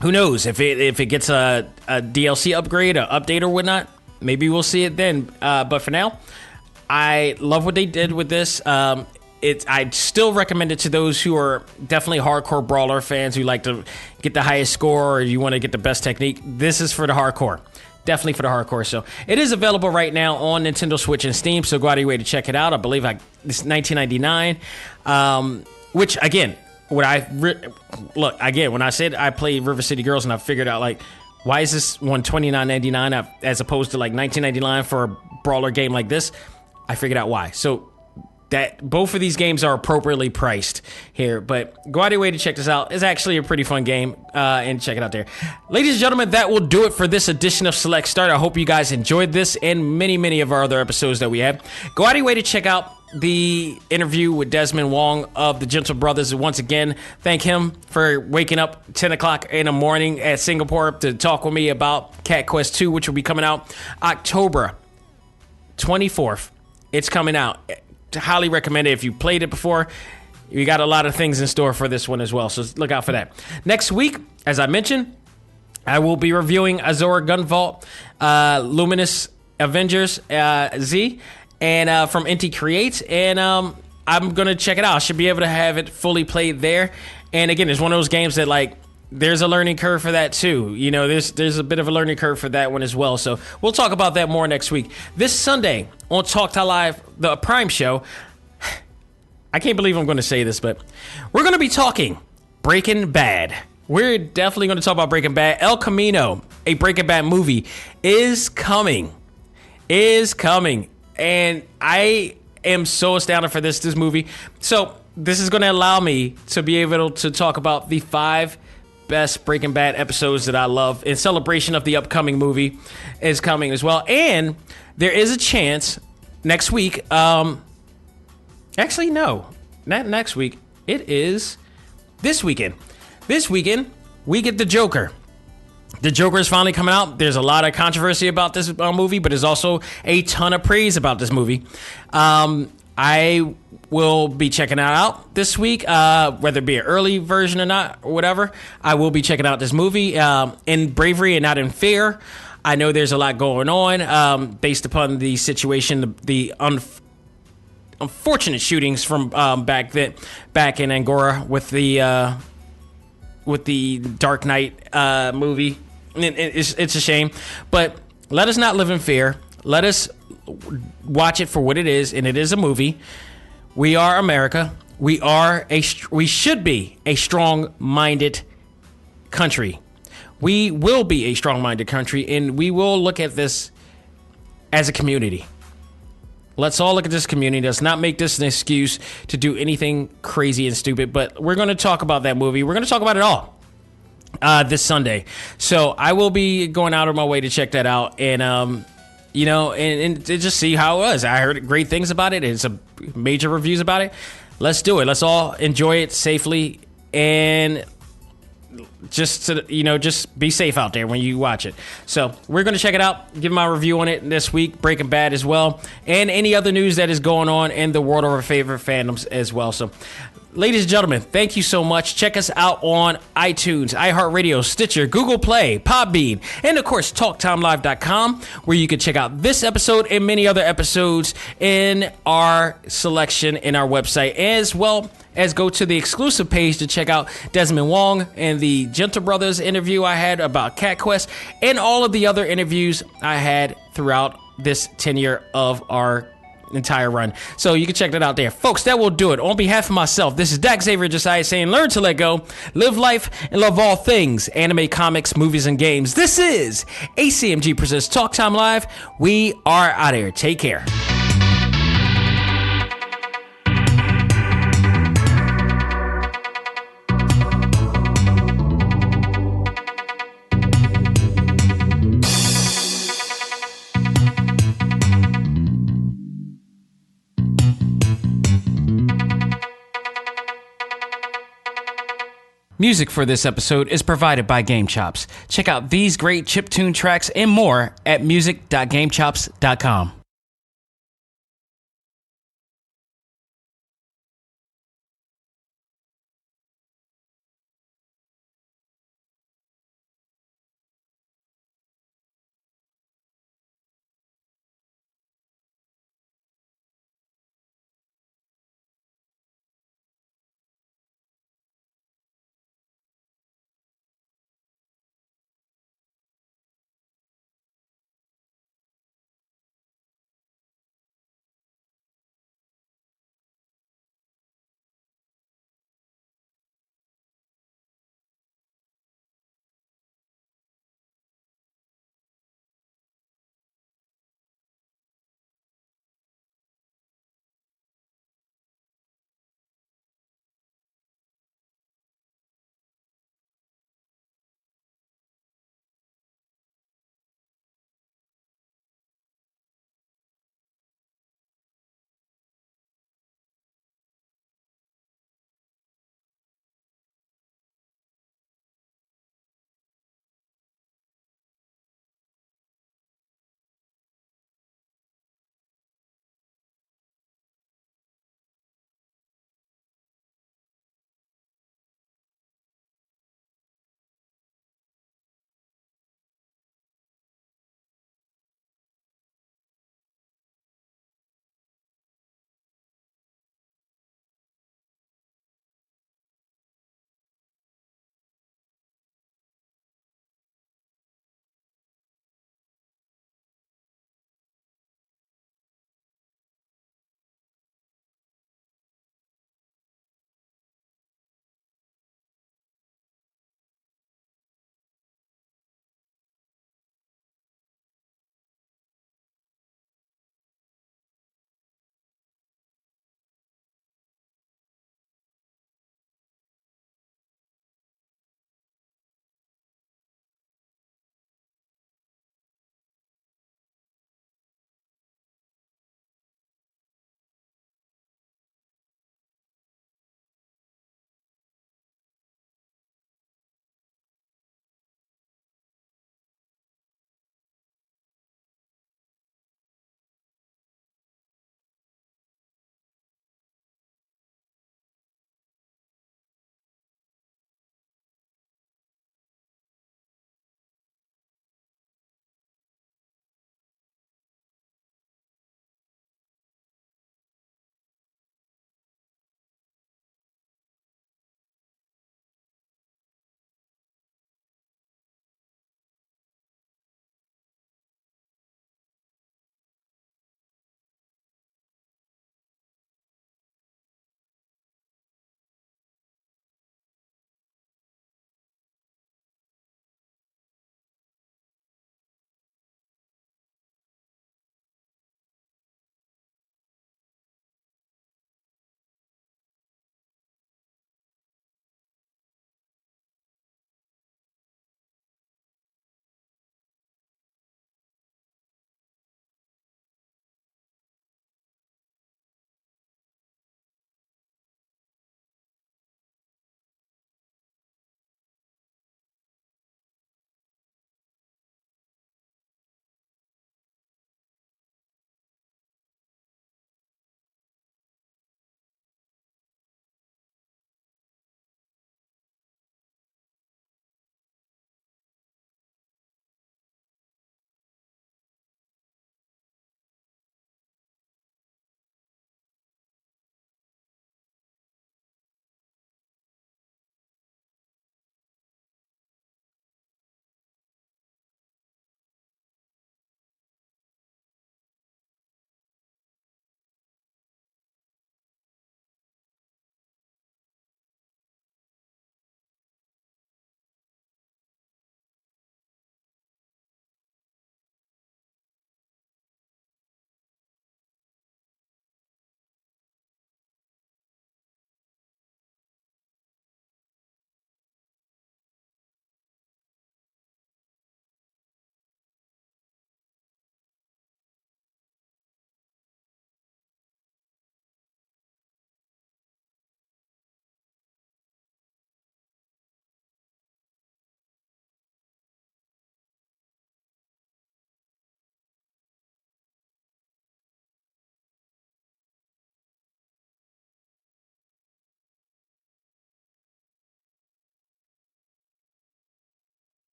who knows if it gets a DLC upgrade, or update, or whatnot? Maybe we'll see it then. But for now, I love what they did with this. I'd still recommend it to those who are definitely hardcore brawler fans who like to get the highest score, or you want to get the best technique. This is for the hardcore. Definitely for the hardcore. So it is available right now on Nintendo Switch and Steam, so go out of your way to check it out. I believe it's $19.99, which, again, when I said I played River City Girls and I figured out, like, why is this one $29.99 as opposed to like $19.99 for a brawler game like this? I figured out why. So that both of these games are appropriately priced here, but go out of your way to check this out. It's actually a pretty fun game, and check it out there. Ladies and gentlemen, that will do it for this edition of Select Start. I hope you guys enjoyed this and many, many of our other episodes that we had. Go out of your way to check out the interview with Desmond Wong of the Gentle Brothers. Once again, thank him for waking up 10 o'clock in the morning at Singapore to talk with me about Cat Quest 2, which will be coming out October 24th. It's coming out. Highly recommend it. If you played it before, you got a lot of things in store for this one as well, so look out for that. Next week, as I mentioned, I will be reviewing Azora Gunvault, Luminous Avengers Z, and from Indy Creates, and I'm gonna check it out. I should be able to have it fully played there. And again, it's one of those games that, like, there's a learning curve for that too. There's a bit of a learning curve for that one as well. So we'll talk about that more next week. This Sunday on Talk to Live, the Prime show, I can't believe I'm going to say this, but we're going to be talking Breaking Bad. We're definitely going to talk about Breaking Bad. El Camino, a Breaking Bad movie, is coming. And I am so astounded for this movie. So this is going to allow me to be able to talk about the 5 best Breaking Bad episodes that I love in celebration of the upcoming movie is coming as well. And there is a chance next week, actually no, not next week, it is this weekend. This weekend, we get The Joker. The Joker is finally coming out. There's a lot of controversy about this movie, but there's also a ton of praise about this movie. I will be checking it out this week, whether it be an early version or not, or whatever. I will be checking out this movie in bravery and not in fear. I know there's a lot going on based upon the situation, the unfortunate shootings from back in Angora with the Dark Knight movie. It's a shame, but let us not live in fear. Let us watch it for what it is, and it is a movie. We are America. We should be a strong-minded country. We will be a strong-minded country, and we will look at this as a community. Let's all look at this community. Let's not make this an excuse to do anything crazy and stupid. But we're going to talk about that movie. We're going to talk about it all this Sunday. So I will be going out of my way to check that out. And, you know, and to just see how it was. I heard great things about it. It's a major reviews about it. Let's do it. Let's all enjoy it safely and just be safe out there when you watch it. So we're going to check it out, give my review on it this week, Breaking Bad as well, and any other news that is going on in the world of our favorite fandoms as well. So ladies and gentlemen, thank you so much. Check us out on iTunes, iHeartRadio, Stitcher, Google Play, Podbean, and of course, TalkTimeLive.com, where you can check out this episode and many other episodes in our selection in our website, as well as go to the exclusive page to check out Desmond Wong and the Gentle Brothers interview I had about Cat Quest, and all of the other interviews I had throughout this tenure of our entire run. So you can check that out there. Folks, that will do it. On behalf of myself, this is Dak Xavier Josiah saying learn to let go, live life, and love all things anime, comics, movies, and games. This is A.C.M.G. presents Talk Time Live. We are out of here. Take care. Music for this episode is provided by Game Chops. Check out these great chiptune tracks and more at music.gamechops.com.